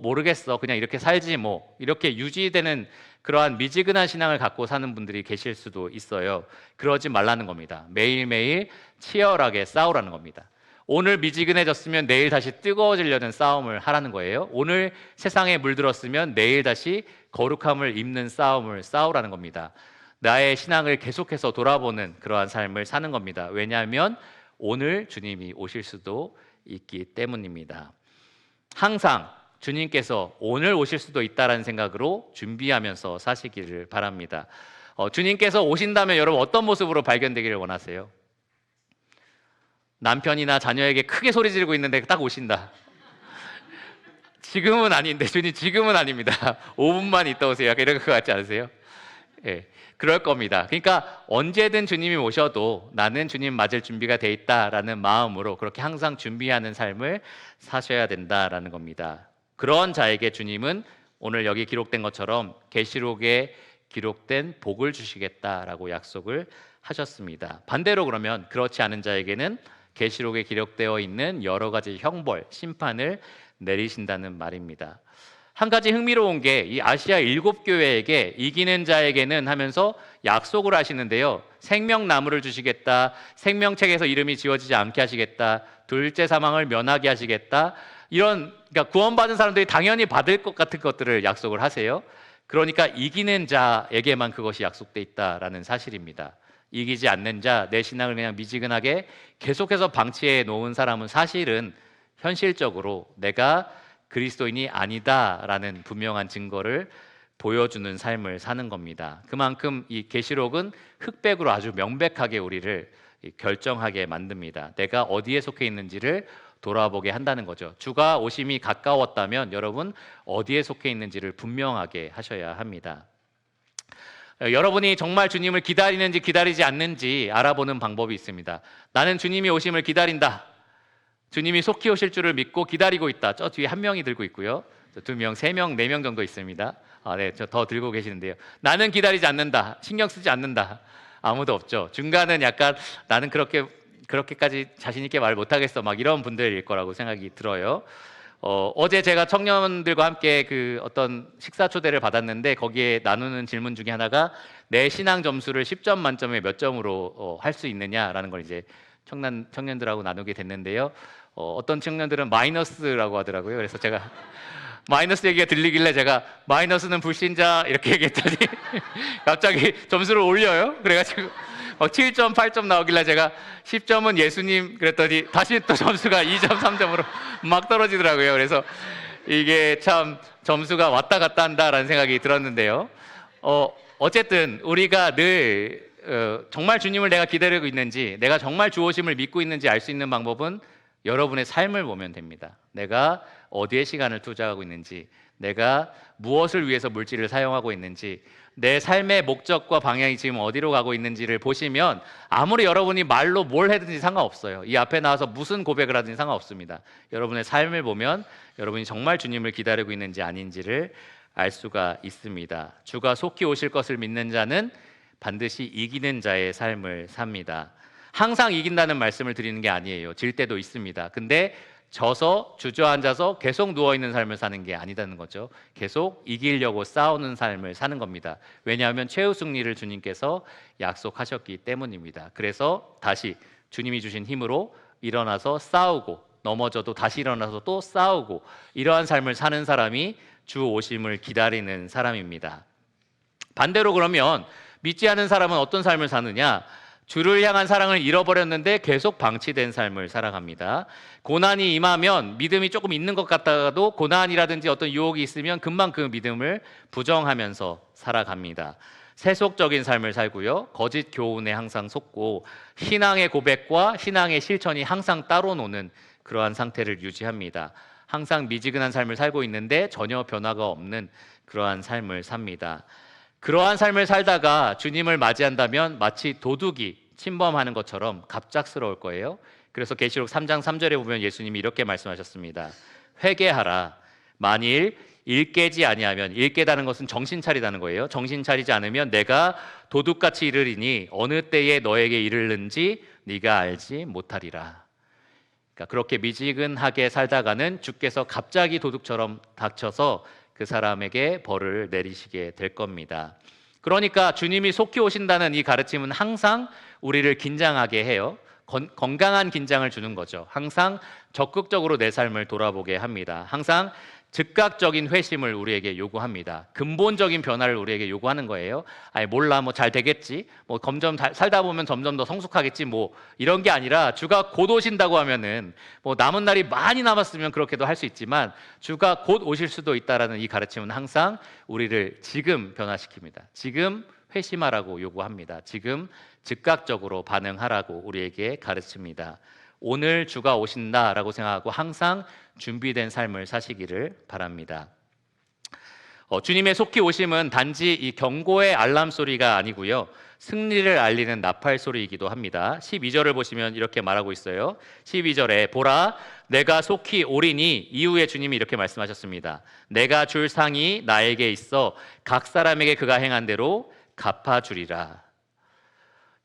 모르겠어, 그냥 이렇게 살지 뭐, 이렇게 유지되는 그러한 미지근한 신앙을 갖고 사는 분들이 계실 수도 있어요. 그러지 말라는 겁니다. 매일매일 치열하게 싸우라는 겁니다. 오늘 미지근해졌으면 내일 다시 뜨거워지려는 싸움을 하라는 거예요. 오늘 세상에 물들었으면 내일 다시 거룩함을 입는 싸움을 싸우라는 겁니다. 나의 신앙을 계속해서 돌아보는 그러한 삶을 사는 겁니다. 왜냐하면 오늘 주님이 오실 수도 있기 때문입니다. 항상 주님께서 오늘 오실 수도 있다는 생각으로 준비하면서 사시기를 바랍니다. 주님께서 오신다면 여러분 어떤 모습으로 발견되기를 원하세요? 남편이나 자녀에게 크게 소리 지르고 있는데 딱 오신다. 지금은 아닌데, 주님 지금은 아닙니다. 5분만 있다 오세요. 약간 이런 것 같지 않으세요? 예, 그럴 겁니다. 그러니까 언제든 주님이 오셔도 나는 주님 맞을 준비가 돼 있다라는 마음으로 그렇게 항상 준비하는 삶을 사셔야 된다라는 겁니다. 그런 자에게 주님은 오늘 여기 기록된 것처럼 계시록에 기록된 복을 주시겠다라고 약속을 하셨습니다. 반대로 그러면 그렇지 않은 자에게는 계시록에 기록되어 있는 여러 가지 형벌, 심판을 내리신다는 말입니다. 한 가지 흥미로운 게 이 아시아 7교회에게 이기는 자에게는 하면서 약속을 하시는데요. 생명나무를 주시겠다, 생명책에서 이름이 지워지지 않게 하시겠다, 둘째 사망을 면하게 하시겠다, 이런, 그러니까 구원받은 사람들이 당연히 받을 것 같은 것들을 약속을 하세요. 그러니까 이기는 자에게만 그것이 약속돼 있다라는 사실입니다. 이기지 않는 자, 내 신앙을 그냥 미지근하게 계속해서 방치해 놓은 사람은 사실은 현실적으로 내가 그리스도인이 아니다라는 분명한 증거를 보여주는 삶을 사는 겁니다. 그만큼 이 계시록은 흑백으로 아주 명백하게 우리를 결정하게 만듭니다. 내가 어디에 속해 있는지를 돌아보게 한다는 거죠. 주가 오심이 가까웠다면 여러분 어디에 속해 있는지를 분명하게 하셔야 합니다. 여러분이 정말 주님을 기다리는지 기다리지 않는지 알아보는 방법이 있습니다. 나는 주님이 오심을 기다린다. 주님이 속히 오실 줄을 믿고 기다리고 있다. 저 뒤에 한 명이 들고 있고요. 2명, 3명, 4명 정도 있습니다. 네, 저 더 들고 계시는데요. 나는 기다리지 않는다. 신경 쓰지 않는다. 아무도 없죠. 중간은 약간 나는 그렇게까지 자신 있게 말 못하겠어. 막 이런 분들일 거라고 생각이 들어요. 어제 제가 청년들과 함께 그 어떤 식사 초대를 받았는데 거기에 나누는 질문 중에 하나가 내 신앙 점수를 10점 만점에 몇 점으로 할 수 있느냐라는 걸 이제 청년들하고 나누게 됐는데요. 어떤 청년들은 마이너스라고 하더라고요. 그래서 제가 마이너스 얘기가 들리길래 제가 마이너스는 불신자 이렇게 얘기했더니 갑자기 점수를 올려요. 그래가지고 7점, 8점 나오길래 제가 10점은 예수님 그랬더니 다시 또 점수가 2점, 3점으로 막 떨어지더라고요. 그래서 이게 참 점수가 왔다 갔다 한다라는 생각이 들었는데요. 어쨌든 우리가 늘 정말 주님을 내가 기다리고 있는지, 내가 정말 주 오심을 믿고 있는지 알 수 있는 방법은 여러분의 삶을 보면 됩니다. 내가 어디에 시간을 투자하고 있는지, 내가 무엇을 위해서 물질을 사용하고 있는지, 내 삶의 목적과 방향이 지금 어디로 가고 있는지를 보시면 아무리 여러분이 말로 뭘 해든지 상관없어요. 이 앞에 나와서 무슨 고백을 하든지 상관없습니다. 여러분의 삶을 보면 여러분이 정말 주님을 기다리고 있는지 아닌지를 알 수가 있습니다. 주가 속히 오실 것을 믿는 자는 반드시 이기는 자의 삶을 삽니다. 항상 이긴다는 말씀을 드리는 게 아니에요. 질 때도 있습니다. 근데 져서 주저앉아서 계속 누워있는 삶을 사는 게 아니다는 거죠. 계속 이기려고 싸우는 삶을 사는 겁니다. 왜냐하면 최후 승리를 주님께서 약속하셨기 때문입니다. 그래서 다시 주님이 주신 힘으로 일어나서 싸우고, 넘어져도 다시 일어나서 또 싸우고, 이러한 삶을 사는 사람이 주 오심을 기다리는 사람입니다. 반대로 그러면 믿지 않은 사람은 어떤 삶을 사느냐? 주를 향한 사랑을 잃어버렸는데 계속 방치된 삶을 살아갑니다. 고난이 임하면 믿음이 조금 있는 것 같다가도 고난이라든지 어떤 유혹이 있으면 금방 그 믿음을 부정하면서 살아갑니다. 세속적인 삶을 살고요. 거짓 교훈에 항상 속고 신앙의 고백과 신앙의 실천이 항상 따로 노는 그러한 상태를 유지합니다. 항상 미지근한 삶을 살고 있는데 전혀 변화가 없는 그러한 삶을 삽니다. 그러한 삶을 살다가 주님을 맞이한다면 마치 도둑이 침범하는 것처럼 갑작스러울 거예요. 그래서 계시록 3장 3절에 보면 예수님이 이렇게 말씀하셨습니다. 회개하라. 만일 일 깨지 아니하면, 일 깨다는 것은 정신 차리다는 거예요. 정신 차리지 않으면 내가 도둑같이 이르리니 어느 때에 너에게 이르는지 네가 알지 못하리라. 그러니까 그렇게 미지근하게 살다가는 주께서 갑자기 도둑처럼 닥쳐서 그 사람에게 벌을 내리시게 될 겁니다. 그러니까 주님이 속히 오신다는 이 가르침은 항상 우리를 긴장하게 해요. 건강한 긴장을 주는 거죠. 항상 적극적으로 내 삶을 돌아보게 합니다. 항상 즉각적인 회심을 우리에게 요구합니다. 근본적인 변화를 우리에게 요구하는 거예요. 아니 몰라, 뭐 잘 되겠지, 뭐 점점 살다 보면 점점 더 성숙하겠지, 뭐 이런 게 아니라 주가 곧 오신다고 하면은 뭐 남은 날이 많이 남았으면 그렇게도 할 수 있지만 주가 곧 오실 수도 있다라는 이 가르침은 항상 우리를 지금 변화시킵니다. 지금 회심하라고 요구합니다. 지금 즉각적으로 반응하라고 우리에게 가르칩니다. 오늘 주가 오신다라고 생각하고 항상 준비된 삶을 사시기를 바랍니다. 주님의 속히 오심은 단지 이 경고의 알람 소리가 아니고요, 승리를 알리는 나팔 소리이기도 합니다. 12절을 보시면 이렇게 말하고 있어요. 12절에 보라 내가 속히 오리니, 이후에 주님이 이렇게 말씀하셨습니다. 내가 줄 상이 나에게 있어 각 사람에게 그가 행한 대로 갚아주리라.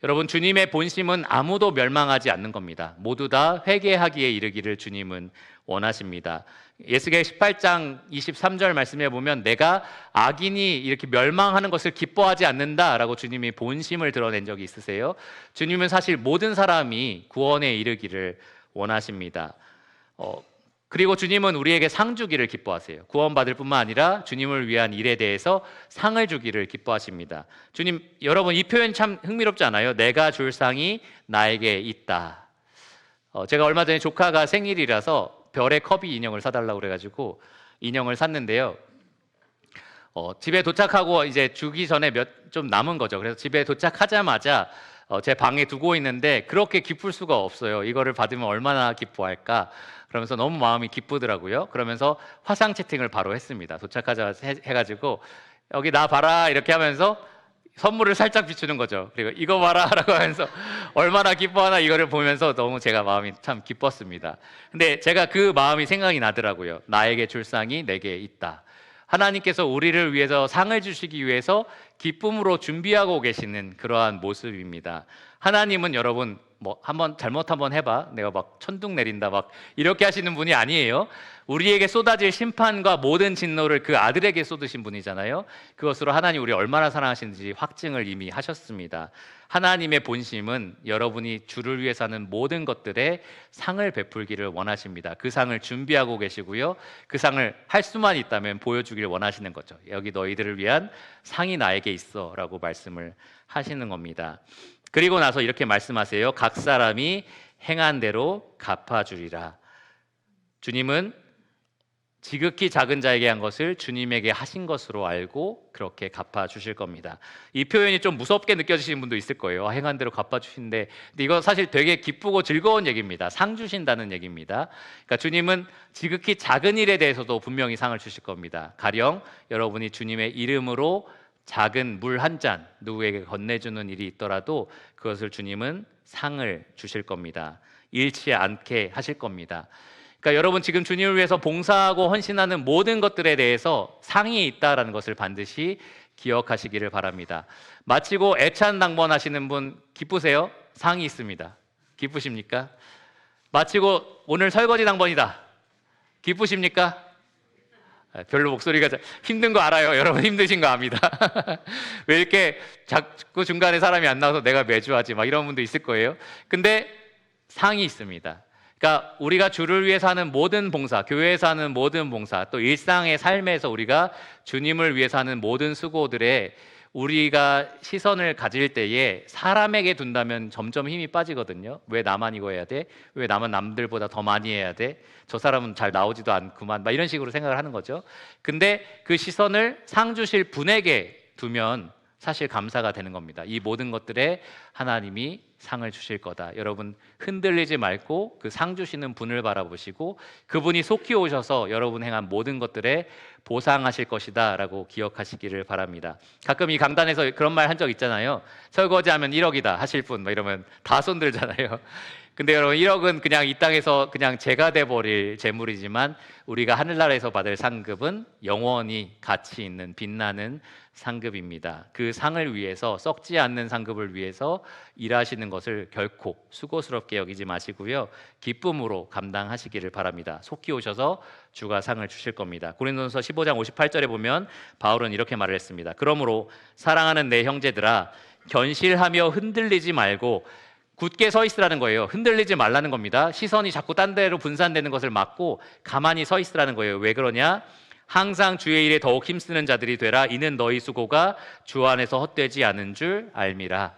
여러분, 주님의 본심은 아무도 멸망하지 않는 겁니다. 모두 다 회개하기에 이르기를 주님은 원하십니다. 예수계시 18장 23절 말씀해 보면 내가 악인이 이렇게 멸망하는 것을 기뻐하지 않는다라고 주님이 본심을 드러낸 적이 있으세요? 주님은 사실 모든 사람이 구원에 이르기를 원하십니다. 그리고 주님은 우리에게 상 주기를 기뻐하세요. 구원받을 뿐만 아니라 주님을 위한 일에 대해서 상을 주기를 기뻐하십니다. 주님, 여러분 이 표현 참 흥미롭지 않아요? 내가 줄 상이 나에게 있다. 제가 얼마 전에 조카가 생일이라서 별의 컵이 인형을 사달라고 그래가지고 인형을 샀는데요. 집에 도착하고 이제 주기 전에 좀 남은 거죠. 그래서 집에 도착하자마자 제 방에 두고 있는데 그렇게 기쁠 수가 없어요. 이거를 받으면 얼마나 기뻐할까? 그러면서 너무 마음이 기쁘더라고요. 그러면서 화상 채팅을 바로 했습니다. 도착하자마자 해가지고 여기 나 봐라 이렇게 하면서 선물을 살짝 비추는 거죠. 그리고 이거 봐라 라고 하면서 얼마나 기뻐하나 이거를 보면서 너무 제가 마음이 참 기뻤습니다. 근데 제가 그 마음이 생각이 나더라고요. 나에게 줄 상이 내게 있다. 하나님께서 우리를 위해서 상을 주시기 위해서 기쁨으로 준비하고 계시는 그러한 모습입니다. 하나님은 여러분 한번 잘못 한번 해봐 내가 막 천둥 내린다 막 이렇게 하시는 분이 아니에요. 우리에게 쏟아질 심판과 모든 진노를 그 아들에게 쏟으신 분이잖아요. 그것으로 하나님 우리 얼마나 사랑하시는지 확증을 이미 하셨습니다. 하나님의 본심은 여러분이 주를 위해서 하는 모든 것들에 상을 베풀기를 원하십니다. 그 상을 준비하고 계시고요. 그 상을 할 수만 있다면 보여주기를 원하시는 거죠. 여기 너희들을 위한 상이 나에게 있어 라고 말씀을 하시는 겁니다. 그리고 나서 이렇게 말씀하세요. 각 사람이 행한 대로 갚아주리라. 주님은 지극히 작은 자에게 한 것을 주님에게 하신 것으로 알고 그렇게 갚아주실 겁니다. 이 표현이 좀 무섭게 느껴지시는 분도 있을 거예요. 행한 대로 갚아주신데, 근데 이거 사실 되게 기쁘고 즐거운 얘기입니다. 상 주신다는 얘기입니다. 그러니까 주님은 지극히 작은 일에 대해서도 분명히 상을 주실 겁니다. 가령 여러분이 주님의 이름으로 작은 물 한 잔 누구에게 건네주는 일이 있더라도 그것을 주님은 상을 주실 겁니다. 잃지 않게 하실 겁니다. 그러니까 여러분 지금 주님을 위해서 봉사하고 헌신하는 모든 것들에 대해서 상이 있다라는 것을 반드시 기억하시기를 바랍니다. 마치고 애찬 당번하시는 분 기쁘세요? 상이 있습니다. 기쁘십니까? 마치고 오늘 설거지 당번이다. 기쁘십니까? 별로 목소리가 힘든 거 알아요. 여러분 힘드신 거 압니다. 왜 이렇게 자꾸 중간에 사람이 안 나와서 내가 매주 하지 막 이런 분도 있을 거예요. 근데 상이 있습니다. 그러니까 우리가 주를 위해서 하는 모든 봉사, 교회에서 하는 모든 봉사, 또 일상의 삶에서 우리가 주님을 위해서 하는 모든 수고들에 우리가 시선을 가질 때에 사람에게 둔다면 점점 힘이 빠지거든요. 왜 나만 이거 해야 돼? 왜 나만 남들보다 더 많이 해야 돼? 저 사람은 잘 나오지도 않구만. 막 이런 식으로 생각을 하는 거죠. 근데 그 시선을 상 주실 분에게 두면 사실 감사가 되는 겁니다. 이 모든 것들에 하나님이 상을 주실 거다. 여러분 흔들리지 말고 그 상 주시는 분을 바라보시고 그분이 속히 오셔서 여러분 행한 모든 것들에 보상하실 것이다 라고 기억하시기를 바랍니다. 가끔 이 강단에서 그런 말 한 적 있잖아요. 설거지하면 1억이다 하실 분 막 이러면 다 손들잖아요. 근데 여러분 1억은 그냥 이 땅에서 그냥 재가 돼버릴 재물이지만 우리가 하늘나라에서 받을 상급은 영원히 가치 있는 빛나는 상급입니다. 그 상을 위해서 썩지 않는 상급을 위해서 일하시는 것을 결코 수고스럽게 여기지 마시고요. 기쁨으로 감당하시기를 바랍니다. 속히 오셔서 주가 상을 주실 겁니다. 고린도전서 15장 58절에 보면 바울은 이렇게 말을 했습니다. 그러므로 사랑하는 내 형제들아 견실하며 흔들리지 말고 굳게 서 있으라는 거예요. 흔들리지 말라는 겁니다. 시선이 자꾸 딴 데로 분산되는 것을 막고 가만히 서 있으라는 거예요. 왜 그러냐? 항상 주의 일에 더욱 힘쓰는 자들이 되라. 이는 너희 수고가 주 안에서 헛되지 않은 줄 알미라.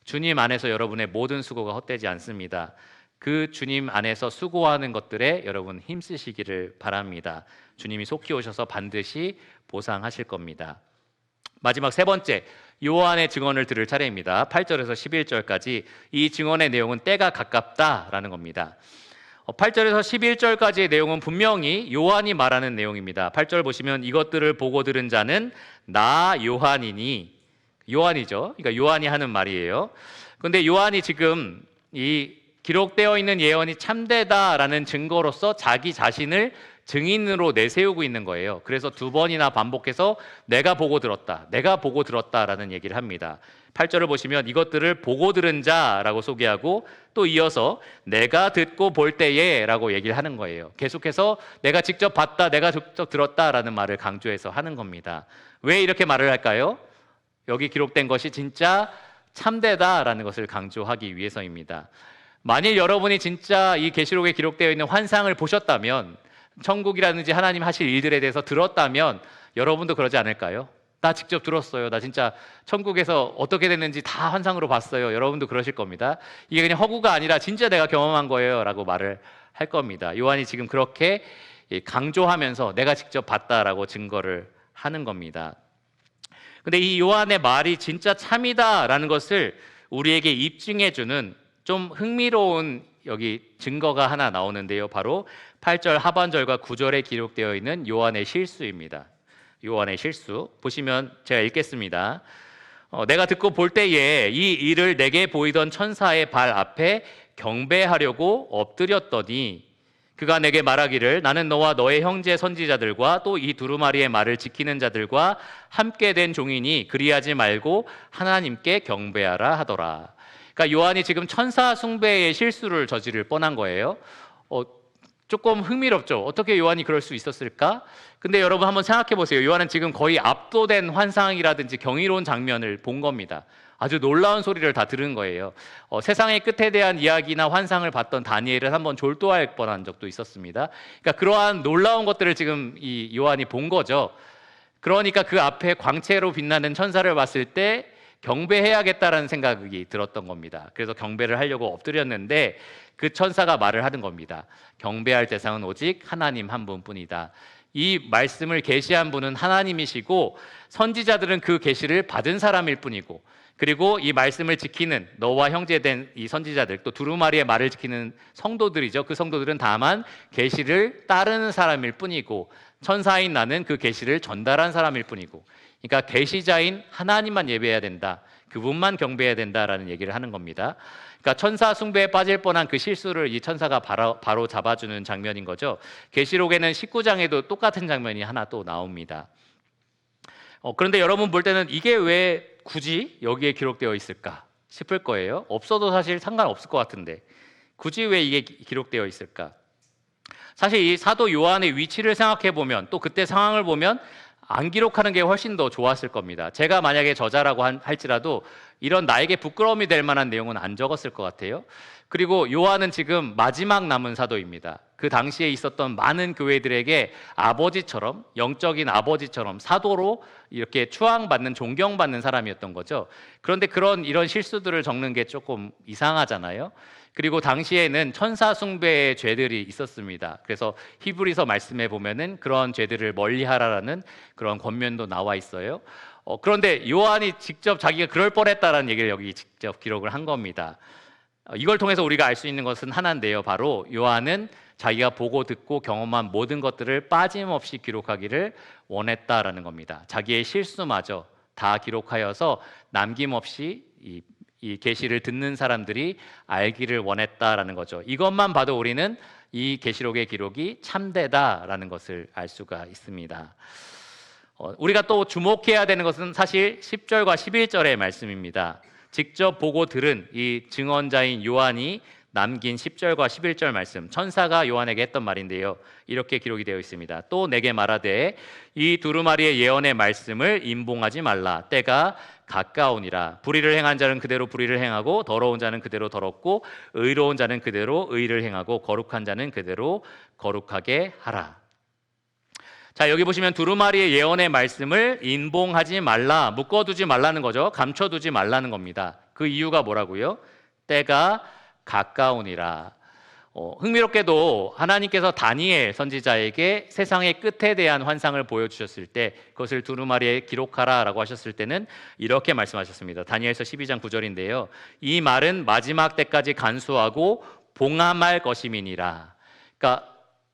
주님 안에서 여러분의 모든 수고가 헛되지 않습니다. 그 주님 안에서 수고하는 것들에 여러분 힘쓰시기를 바랍니다. 주님이 속히 오셔서 반드시 보상하실 겁니다. 마지막 세 번째, 요한의 증언을 들을 차례입니다. 8절에서 11절까지 이 증언의 내용은 때가 가깝다라는 겁니다. 8절에서 11절까지의 내용은 분명히 요한이 말하는 내용입니다. 8절 보시면 이것들을 보고 들은 자는 나 요한이니, 요한이죠. 그러니까 요한이 하는 말이에요. 그런데 요한이 지금 이 기록되어 있는 예언이 참되다라는 증거로서 자기 자신을 증인으로 내세우고 있는 거예요. 그래서 두 번이나 반복해서 내가 보고 들었다, 내가 보고 들었다라는 얘기를 합니다. 8절을 보시면 이것들을 보고 들은 자라고 소개하고 또 이어서 내가 듣고 볼 때에 라고 얘기를 하는 거예요. 계속해서 내가 직접 봤다, 내가 직접 들었다라는 말을 강조해서 하는 겁니다. 왜 이렇게 말을 할까요? 여기 기록된 것이 진짜 참되다라는 것을 강조하기 위해서입니다. 만일 여러분이 진짜 이 계시록에 기록되어 있는 환상을 보셨다면 천국이라든지 하나님 하실 일들에 대해서 들었다면 여러분도 그러지 않을까요? 나 직접 들었어요. 나 진짜 천국에서 어떻게 됐는지 다 환상으로 봤어요. 여러분도 그러실 겁니다. 이게 그냥 허구가 아니라 진짜 내가 경험한 거예요 라고 말을 할 겁니다. 요한이 지금 그렇게 강조하면서 내가 직접 봤다라고 증거를 하는 겁니다. 근데 이 요한의 말이 진짜 참이다라는 것을 우리에게 입증해주는 좀 흥미로운 여기 증거가 하나 나오는데요. 바로 8절 하반절과 9절에 기록되어 있는 요한의 실수입니다. 요한의 실수 보시면 제가 읽겠습니다. 내가 듣고 볼 때에 이 일을 내게 보이던 천사의 발 앞에 경배하려고 엎드렸더니 그가 내게 말하기를 나는 너와 너의 형제 선지자들과 또 이 두루마리의 말을 지키는 자들과 함께 된 종이니 그리하지 말고 하나님께 경배하라 하더라. 그러니까 요한이 지금 천사 숭배의 실수를 저지를 뻔한 거예요. 조금 흥미롭죠. 어떻게 요한이 그럴 수 있었을까? 근데 여러분 한번 생각해 보세요. 요한은 지금 거의 압도된 환상이라든지 경이로운 장면을 본 겁니다. 아주 놀라운 소리를 다 들은 거예요. 세상의 끝에 대한 이야기나 환상을 봤던 다니엘은 한번 졸도할 뻔한 적도 있었습니다. 그러니까 그러한 놀라운 것들을 지금 이 요한이 본 거죠. 그러니까 그 앞에 광채로 빛나는 천사를 봤을 때 경배해야겠다라는 생각이 들었던 겁니다. 그래서 경배를 하려고 엎드렸는데 그 천사가 말을 하는 겁니다. 경배할 대상은 오직 하나님 한 분뿐이다. 이 말씀을 계시한 분은 하나님이시고 선지자들은 그 계시를 받은 사람일 뿐이고, 그리고 이 말씀을 지키는 너와 형제된 이 선지자들, 또 두루마리의 말을 지키는 성도들이죠. 그 성도들은 다만 계시를 따르는 사람일 뿐이고 천사인 나는 그 계시를 전달한 사람일 뿐이고, 그러니까 계시자인 하나님만 예배해야 된다, 그분만 경배해야 된다라는 얘기를 하는 겁니다. 그러니까 천사 숭배에 빠질 뻔한 그 실수를 이 천사가 바로 잡아주는 장면인 거죠. 계시록에는 19장에도 똑같은 장면이 하나 또 나옵니다. 그런데 여러분 볼 때는 이게 왜 굳이 여기에 기록되어 있을까 싶을 거예요. 없어도 사실 상관없을 것 같은데 굳이 왜 이게 기록되어 있을까? 사실 이 사도 요한의 위치를 생각해 보면, 또 그때 상황을 보면 안 기록하는 게 훨씬 더 좋았을 겁니다. 제가 만약에 저자라고 할지라도 이런 나에게 부끄러움이 될 만한 내용은 안 적었을 것 같아요. 그리고 요한은 지금 마지막 남은 사도입니다. 그 당시에 있었던 많은 교회들에게 아버지처럼, 영적인 아버지처럼 사도로 이렇게 추앙받는, 존경받는 사람이었던 거죠. 그런데 이런 실수들을 적는 게 조금 이상하잖아요. 그리고 당시에는 천사 숭배의 죄들이 있었습니다. 그래서 히브리서 말씀에 보면은 그런 죄들을 멀리하라라는 그런 권면도 나와 있어요. 그런데 요한이 직접 자기가 그럴 뻔했다라는 얘기를 여기 직접 기록을 한 겁니다. 이걸 통해서 우리가 알 수 있는 것은 하나인데요. 바로 요한은 자기가 보고 듣고 경험한 모든 것들을 빠짐없이 기록하기를 원했다라는 겁니다. 자기의 실수마저 다 기록하여서 남김없이 이 계시를 듣는 사람들이 알기를 원했다라는 거죠. 이것만 봐도 우리는 이 계시록의 기록이 참되다라는 것을 알 수가 있습니다. 우리가 또 주목해야 되는 것은 사실 10절과 11절의 말씀입니다. 직접 보고 들은 이 증언자인 요한이 남긴 10절과 11절 말씀, 천사가 요한에게 했던 말인데요. 이렇게 기록이 되어 있습니다. 또 내게 말하되 이 두루마리의 예언의 말씀을 임봉하지 말라. 때가 가까우니라. 불의를 행한 자는 그대로 불의를 행하고 더러운 자는 그대로 더럽고 의로운 자는 그대로 의를 행하고 거룩한 자는 그대로 거룩하게 하라. 자, 여기 보시면 두루마리의 예언의 말씀을 임봉하지 말라, 묶어두지 말라는 거죠. 감춰두지 말라는 겁니다. 그 이유가 뭐라고요? 때가 가까우니라. 흥미롭게도 하나님께서 다니엘 선지자에게 세상의 끝에 대한 환상을 보여주셨을 때 그것을 두루마리에 기록하라라고 하셨을 때는 이렇게 말씀하셨습니다. 다니엘서 12장 9절인데요. 이 말은 마지막 때까지 간수하고 봉함할 것임이니라. 그러니까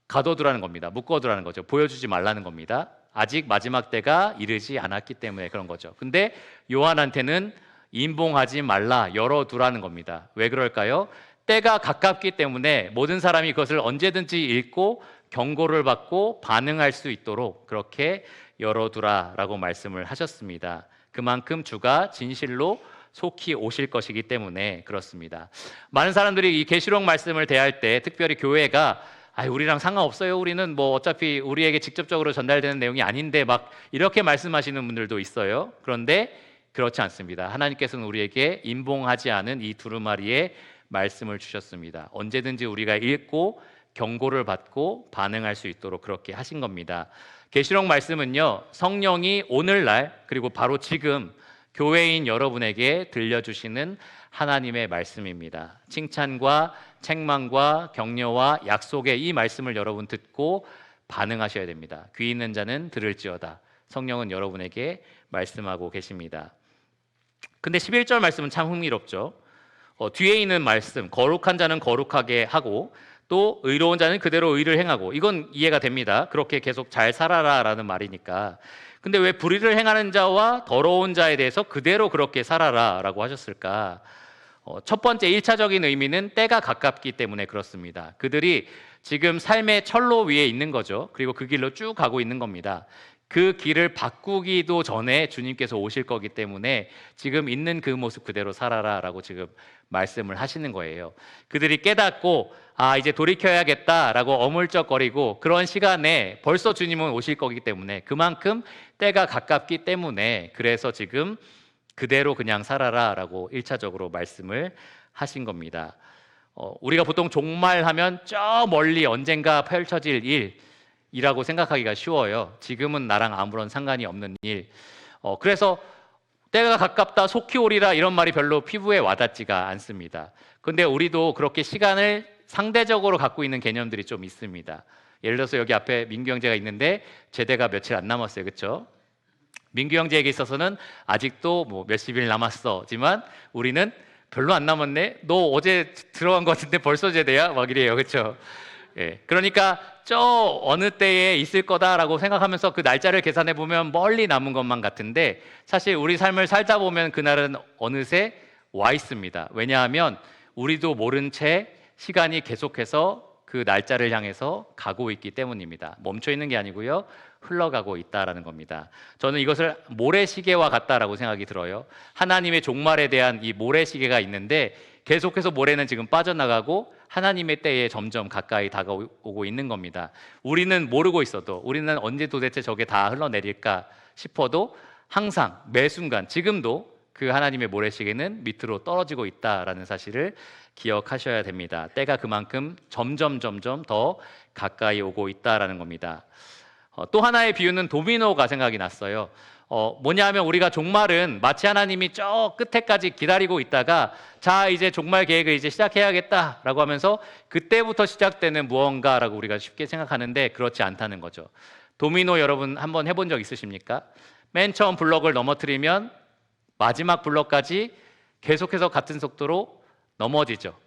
가둬두라는 겁니다. 묶어두라는 거죠. 보여주지 말라는 겁니다. 아직 마지막 때가 이르지 않았기 때문에 그런 거죠. 근데 요한한테는 임봉하지 말라, 열어두라는 겁니다. 왜 그럴까요? 때가 가깝기 때문에 모든 사람이 그것을 언제든지 읽고 경고를 받고 반응할 수 있도록 그렇게 열어두라라고 말씀을 하셨습니다. 그만큼 주가 진실로 속히 오실 것이기 때문에 그렇습니다. 많은 사람들이 이 계시록 말씀을 대할 때, 특별히 교회가 우리랑 상관없어요, 우리는 뭐 어차피 우리에게 직접적으로 전달되는 내용이 아닌데 막 이렇게 말씀하시는 분들도 있어요. 그런데 그렇지 않습니다. 하나님께서는 우리에게 임봉하지 않은 이 두루마리의 말씀을 주셨습니다. 언제든지 우리가 읽고 경고를 받고 반응할 수 있도록 그렇게 하신 겁니다. 계시록 말씀은요, 성령이 오늘날 그리고 바로 지금 교회인 여러분에게 들려주시는 하나님의 말씀입니다. 칭찬과 책망과 격려와 약속의 이 말씀을 여러분 듣고 반응하셔야 됩니다. 귀 있는 자는 들을지어다. 성령은 여러분에게 말씀하고 계십니다. 근데 11절 말씀은 참 흥미롭죠. 뒤에 있는 말씀, 거룩한 자는 거룩하게 하고 또 의로운 자는 그대로 의를 행하고, 이건 이해가 됩니다. 그렇게 계속 잘 살아라 라는 말이니까. 근데 왜 불의를 행하는 자와 더러운 자에 대해서 그대로 그렇게 살아라 라고 하셨을까? 첫 번째 1차적인 의미는 때가 가깝기 때문에 그렇습니다. 그들이 지금 삶의 철로 위에 있는 거죠. 그리고 그 길로 쭉 가고 있는 겁니다. 그 길을 바꾸기도 전에 주님께서 오실 거기 때문에 지금 있는 그 모습 그대로 살아라 라고 지금 말씀을 하시는 거예요. 그들이 깨닫고 이제 돌이켜야겠다라고 어물쩍거리고 그런 시간에 벌써 주님은 오실 거기 때문에, 그만큼 때가 가깝기 때문에 그래서 지금 그대로 그냥 살아라 라고 1차적으로 말씀을 하신 겁니다. 우리가 보통 종말하면 저 멀리 언젠가 펼쳐질 일이라고 생각하기가 쉬워요. 지금은 나랑 아무런 상관이 없는 일. 그래서 때가 가깝다, 속히 오리라 이런 말이 별로 피부에 와닿지가 않습니다. 근데 우리도 그렇게 시간을 상대적으로 갖고 있는 개념들이 좀 있습니다. 예를 들어서 여기 앞에 민규 형제가 있는데 제대가 며칠 안 남았어요. 그렇죠? 민규 형제에게 있어서는 아직도 뭐 몇십일 남았어지만 우리는 별로 안 남았네. 너 어제 들어간 것 같은데 벌써 제대야? 막 이래요. 그렇죠? 예, 그러니까 저 어느 때에 있을 거다라고 생각하면서 그 날짜를 계산해 보면 멀리 남은 것만 같은데, 사실 우리 삶을 살다 보면 그날은 어느새 와 있습니다. 왜냐하면 우리도 모른 채 시간이 계속해서 그 날짜를 향해서 가고 있기 때문입니다. 멈춰 있는 게 아니고요, 흘러가고 있다라는 겁니다. 저는 이것을 모래시계와 같다라고 생각이 들어요. 하나님의 종말에 대한 이 모래시계가 있는데 계속해서 모래는 지금 빠져나가고 하나님의 때에 점점 가까이 다가오고 있는 겁니다. 우리는 모르고 있어도, 우리는 언제 도대체 저게 다 흘러내릴까 싶어도 항상 매 순간 지금도 그 하나님의 모래시계는 밑으로 떨어지고 있다라는 사실을 기억하셔야 됩니다. 때가 그만큼 점점 더 가까이 오고 있다라는 겁니다. 또 하나의 비유는 도미노가 생각이 났어요. 뭐냐면 우리가 종말은 마치 하나님이 저 끝에까지 기다리고 있다가 자 이제 종말 계획을 이제 시작해야겠다라고 하면서 그때부터 시작되는 무언가라고 우리가 쉽게 생각하는데 그렇지 않다는 거죠. 도미노 여러분 한번 해본 적 있으십니까? 맨 처음 블럭을 넘어뜨리면 마지막 블럭까지 계속해서 같은 속도로 넘어지죠.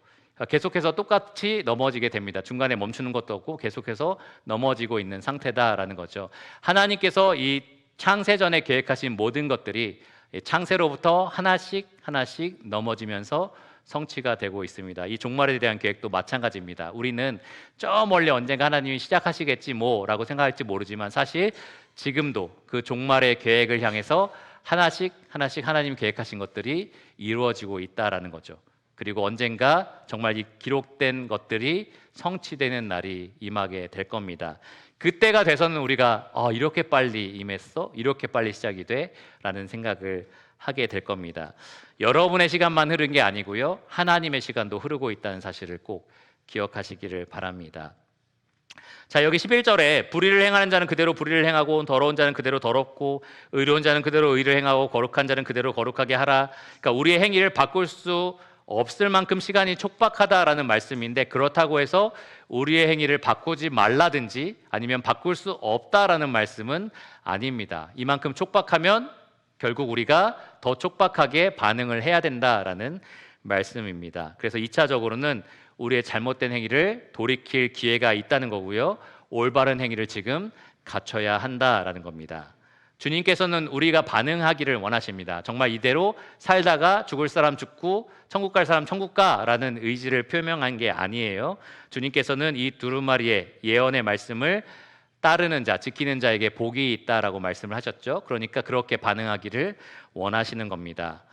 계속해서 똑같이 넘어지게 됩니다. 중간에 멈추는 것도 없고 계속해서 넘어지고 있는 상태다라는 거죠. 하나님께서 이 창세전에 계획하신 모든 것들이 창세로부터 하나씩 넘어지면서 성취가 되고 있습니다. 이 종말에 대한 계획도 마찬가지입니다. 우리는 저 멀리 언젠가 하나님이 시작하시겠지 뭐라고 생각할지 모르지만 사실 지금도 그 종말의 계획을 향해서 하나씩 하나님 계획하신 것들이 이루어지고 있다라는 거죠. 그리고 언젠가 정말 이 기록된 것들이 성취되는 날이 임하게 될 겁니다. 그때가 돼서는 우리가 이렇게 빨리 임했어? 이렇게 빨리 시작이 돼? 라는 생각을 하게 될 겁니다. 여러분의 시간만 흐른 게 아니고요, 하나님의 시간도 흐르고 있다는 사실을 꼭 기억하시기를 바랍니다. 자, 여기 11절에 불의를 행하는 자는 그대로 불의를 행하고 더러운 자는 그대로 더럽고 의로운 자는 그대로 의를 행하고 거룩한 자는 그대로 거룩하게 하라. 그러니까 우리의 행위를 바꿀 수 없을 만큼 시간이 촉박하다라는 말씀인데, 그렇다고 해서 우리의 행위를 바꾸지 말라든지 아니면 바꿀 수 없다라는 말씀은 아닙니다. 이만큼 촉박하면 결국 우리가 더 촉박하게 반응을 해야 된다라는 말씀입니다. 그래서 2차적으로는 우리의 잘못된 행위를 돌이킬 기회가 있다는 거고요, 올바른 행위를 지금 갖춰야 한다라는 겁니다. 주님께서는 우리가 반응하기를 원하십니다. 정말 이대로 살다가 죽을 사람 죽고 천국 갈 사람 천국 가라는 의지를 표명한 게 아니에요. 주님께서는 이 두루마리의 예언의 말씀을 따르는 자, 지키는 자에게 복이 있다라고 말씀을 하셨죠. 그러니까 그렇게 반응하기를 원하시는 겁니다.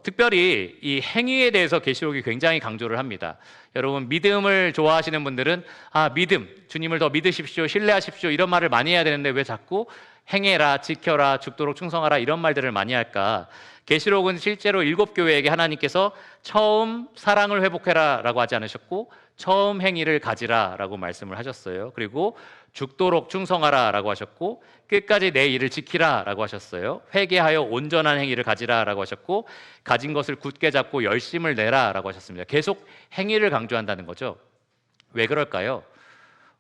특별히 이 행위에 대해서 계시록이 굉장히 강조를 합니다. 여러분, 믿음을 좋아하시는 분들은 믿음, 주님을 더 믿으십시오, 신뢰하십시오 이런 말을 많이 해야 되는데 왜 자꾸 행해라, 지켜라, 죽도록 충성하라 이런 말들을 많이 할까? 계시록은 실제로 7 교회에게 하나님께서 처음 사랑을 회복해라 라고 하지 않으셨고 처음 행위를 가지라라고 말씀을 하셨어요. 그리고 죽도록 충성하라라고 하셨고 끝까지 내 일을 지키라라고 하셨어요. 회개하여 온전한 행위를 가지라라고 하셨고 가진 것을 굳게 잡고 열심을 내라라고 하셨습니다. 계속 행위를 강조한다는 거죠. 왜 그럴까요?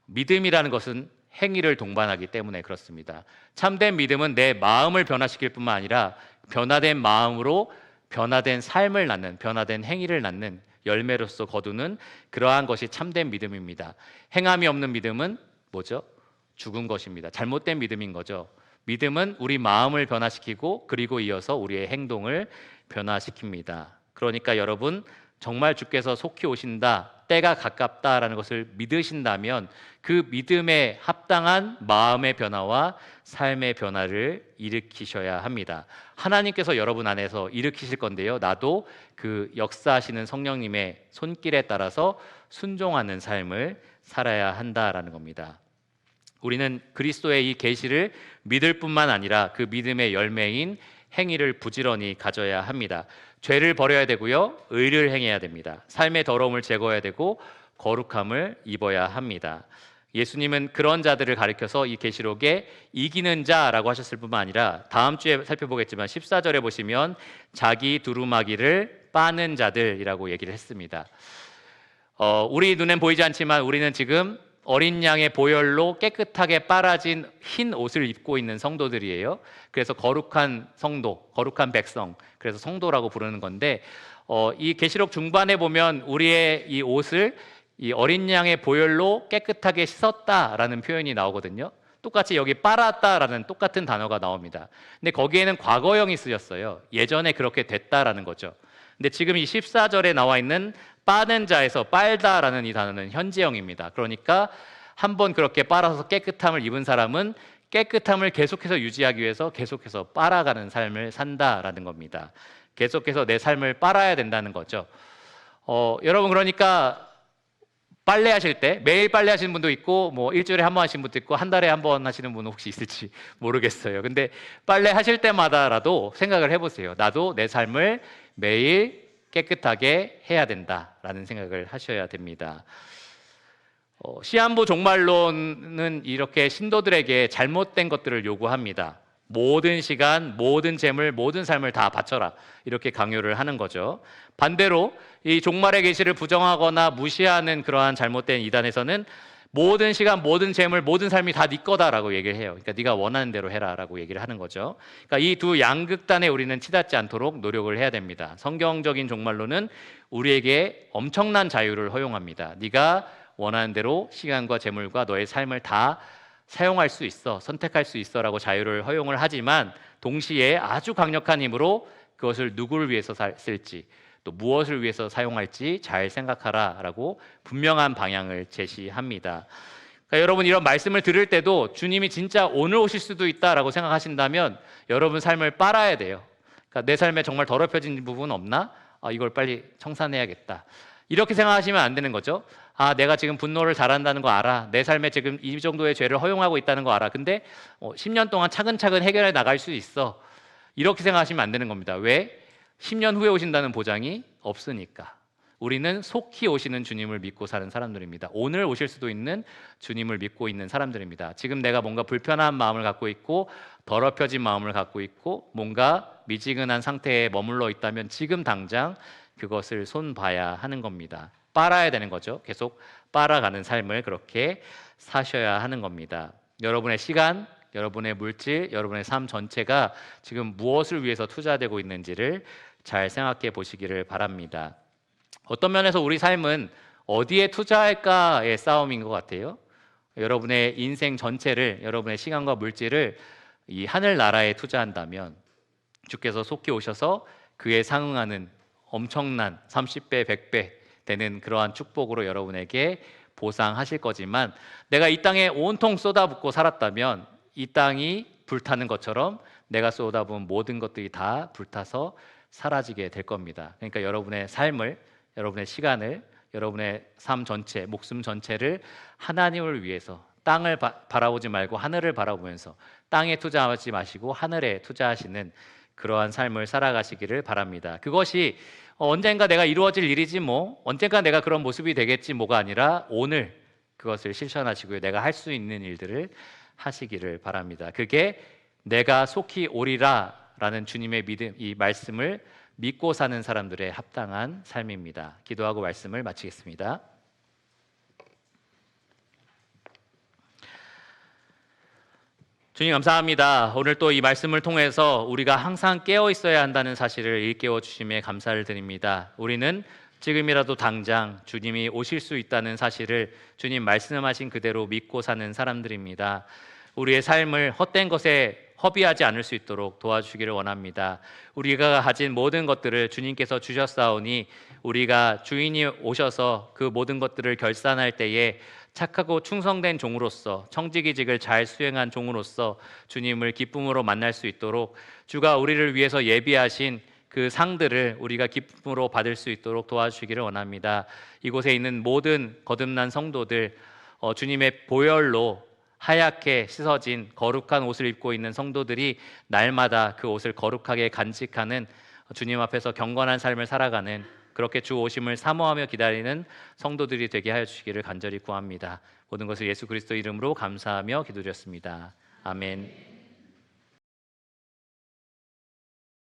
믿음이라는 것은 행위를 동반하기 때문에 그렇습니다. 참된 믿음은 내 마음을 변화시킬 뿐만 아니라 변화된 마음으로 변화된 삶을 낳는, 변화된 행위를 낳는 열매로서 거두는 그러한 것이 참된 믿음입니다. 행함이 없는 믿음은 뭐죠? 죽은 것입니다. 잘못된 믿음인 거죠. 믿음은 우리 마음을 변화시키고 그리고 이어서 우리의 행동을 변화시킵니다. 그러니까 여러분 정말 주께서 속히 오신다, 때가 가깝다라는 것을 믿으신다면 그 믿음에 합당한 마음의 변화와 삶의 변화를 일으키셔야 합니다. 하나님께서 여러분 안에서 일으키실 건데요. 나도 그 역사하시는 성령님의 손길에 따라서 순종하는 삶을 살아야 한다라는 겁니다. 우리는 그리스도의 이 계시를 믿을 뿐만 아니라 그 믿음의 열매인 행위를 부지런히 가져야 합니다. 죄를 버려야 되고요. 의를 행해야 됩니다. 삶의 더러움을 제거해야 되고 거룩함을 입어야 합니다. 예수님은 그런 자들을 가리켜서 이 계시록에 이기는 자라고 하셨을 뿐만 아니라 다음 주에 살펴보겠지만 14절에 보시면 자기 두루마기를 빠는 자들이라고 얘기를 했습니다. 우리 눈엔 보이지 않지만 우리는 지금 어린 양의 보혈로 깨끗하게 빨아진 흰 옷을 입고 있는 성도들이에요. 그래서 거룩한 성도, 거룩한 백성, 그래서 성도라고 부르는 건데 이 계시록 중반에 보면 우리의 이 옷을 이 어린 양의 보혈로 깨끗하게 씻었다라는 표현이 나오거든요. 똑같이 여기 빨았다라는 똑같은 단어가 나옵니다. 근데 거기에는 과거형이 쓰였어요. 예전에 그렇게 됐다라는 거죠. 근데 지금 이 14절에 나와 있는 빠는 자에서 빨다라는 이 단어는 현재형입니다. 그러니까 한번 그렇게 빨아서 깨끗함을 입은 사람은 깨끗함을 계속해서 유지하기 위해서 계속해서 빨아가는 삶을 산다라는 겁니다. 계속해서 내 삶을 빨아야 된다는 거죠. 여러분 그러니까 빨래하실 때 매일 빨래하시는 분도 있고 뭐 일주일에 한 번 하시는 분도 있고 한 달에 한 번 하시는 분은 혹시 있을지 모르겠어요. 근데 빨래하실 때마다라도 생각을 해보세요. 나도 내 삶을 매일 깨끗하게 해야 된다라는 생각을 하셔야 됩니다. 시한부 종말론은 이렇게 신도들에게 잘못된 것들을 요구합니다. 모든 시간, 모든 재물, 모든 삶을 다 바쳐라 이렇게 강요를 하는 거죠. 반대로 이 종말의 계시를 부정하거나 무시하는 그러한 잘못된 이단에서는 모든 시간, 모든 재물, 모든 삶이 다 네 거다라고 얘기를 해요. 그러니까 네가 원하는 대로 해라라고 얘기를 하는 거죠. 그러니까 이 두 양극단에 우리는 치닫지 않도록 노력을 해야 됩니다. 성경적인 종말론은 우리에게 엄청난 자유를 허용합니다. 네가 원하는 대로 시간과 재물과 너의 삶을 다 사용할 수 있어, 선택할 수 있어라고 자유를 허용을 하지만 동시에 아주 강력한 힘으로 그것을 누구를 위해서 쓸지 또 무엇을 위해서 사용할지 잘 생각하라라고 분명한 방향을 제시합니다. 그러니까 여러분 이런 말씀을 들을 때도 주님이 진짜 오늘 오실 수도 있다라고 생각하신다면 여러분 삶을 빨아야 돼요. 그러니까 내 삶에 정말 더럽혀진 부분 없나? 이걸 빨리 청산해야겠다. 이렇게 생각하시면 안 되는 거죠. 내가 지금 분노를 잘한다는 거 알아. 내 삶에 지금 이 정도의 죄를 허용하고 있다는 거 알아. 근데 10년 동안 차근차근 해결해 나갈 수 있어. 이렇게 생각하시면 안 되는 겁니다. 왜? 10년 후에 오신다는 보장이 없으니까. 우리는 속히 오시는 주님을 믿고 사는 사람들입니다. 오늘 오실 수도 있는 주님을 믿고 있는 사람들입니다. 지금 내가 뭔가 불편한 마음을 갖고 있고 더럽혀진 마음을 갖고 있고 뭔가 미지근한 상태에 머물러 있다면 지금 당장 그것을 손봐야 하는 겁니다. 빨아야 되는 거죠. 계속 빨아가는 삶을 그렇게 사셔야 하는 겁니다. 여러분의 시간, 여러분의 물질, 여러분의 삶 전체가 지금 무엇을 위해서 투자되고 있는지를 잘 생각해 보시기를 바랍니다. 어떤 면에서 우리 삶은 어디에 투자할까의 싸움인 것 같아요. 여러분의 인생 전체를, 여러분의 시간과 물질을 이 하늘나라에 투자한다면 주께서 속히 오셔서 그에 상응하는 엄청난 30배, 100배 되는 그러한 축복으로 여러분에게 보상하실 거지만 내가 이 땅에 온통 쏟아붓고 살았다면 이 땅이 불타는 것처럼 내가 쏟아부은 모든 것들이 다 불타서 사라지게 될 겁니다. 그러니까 여러분의 삶을, 여러분의 시간을, 여러분의 삶 전체, 목숨 전체를 하나님을 위해서 땅을 바라보지 말고 하늘을 바라보면서 땅에 투자하지 마시고 하늘에 투자하시는 그러한 삶을 살아가시기를 바랍니다. 그것이 언젠가 내가 이루어질 일이지 뭐, 언젠가 내가 그런 모습이 되겠지 뭐가 아니라 오늘 그것을 실천하시고요. 내가 할 수 있는 일들을 하시기를 바랍니다. 그게 내가 속히 오리라 라는 주님의 믿음, 이 말씀을 믿고 사는 사람들의 합당한 삶입니다. 기도하고 말씀을 마치겠습니다. 주님 감사합니다. 오늘 또 이 말씀을 통해서 우리가 항상 깨어 있어야 한다는 사실을 일깨워 주심에 감사를 드립니다. 우리는 지금이라도 당장 주님이 오실 수 있다는 사실을 주님 말씀하신 그대로 믿고 사는 사람들입니다. 우리의 삶을 헛된 것에 허비하지 않을 수 있도록 도와주시기를 원합니다. 우리가 가진 모든 것들을 주님께서 주셨사오니 우리가 주인이 오셔서 그 모든 것들을 결산할 때에 착하고 충성된 종으로서 청지기직을 잘 수행한 종으로서 주님을 기쁨으로 만날 수 있도록 주가 우리를 위해서 예비하신 그 상들을 우리가 기쁨으로 받을 수 있도록 도와주시기를 원합니다. 이곳에 있는 모든 거듭난 성도들 주님의 보혈로 하얗게 씻어진 거룩한 옷을 입고 있는 성도들이 날마다 그 옷을 거룩하게 간직하는 주님 앞에서 경건한 삶을 살아가는 그렇게 주 오심을 사모하며 기다리는 성도들이 되게 하여 주시기를 간절히 구합니다. 모든 것을 예수 그리스도 이름으로 감사하며 기도드렸습니다. 아멘.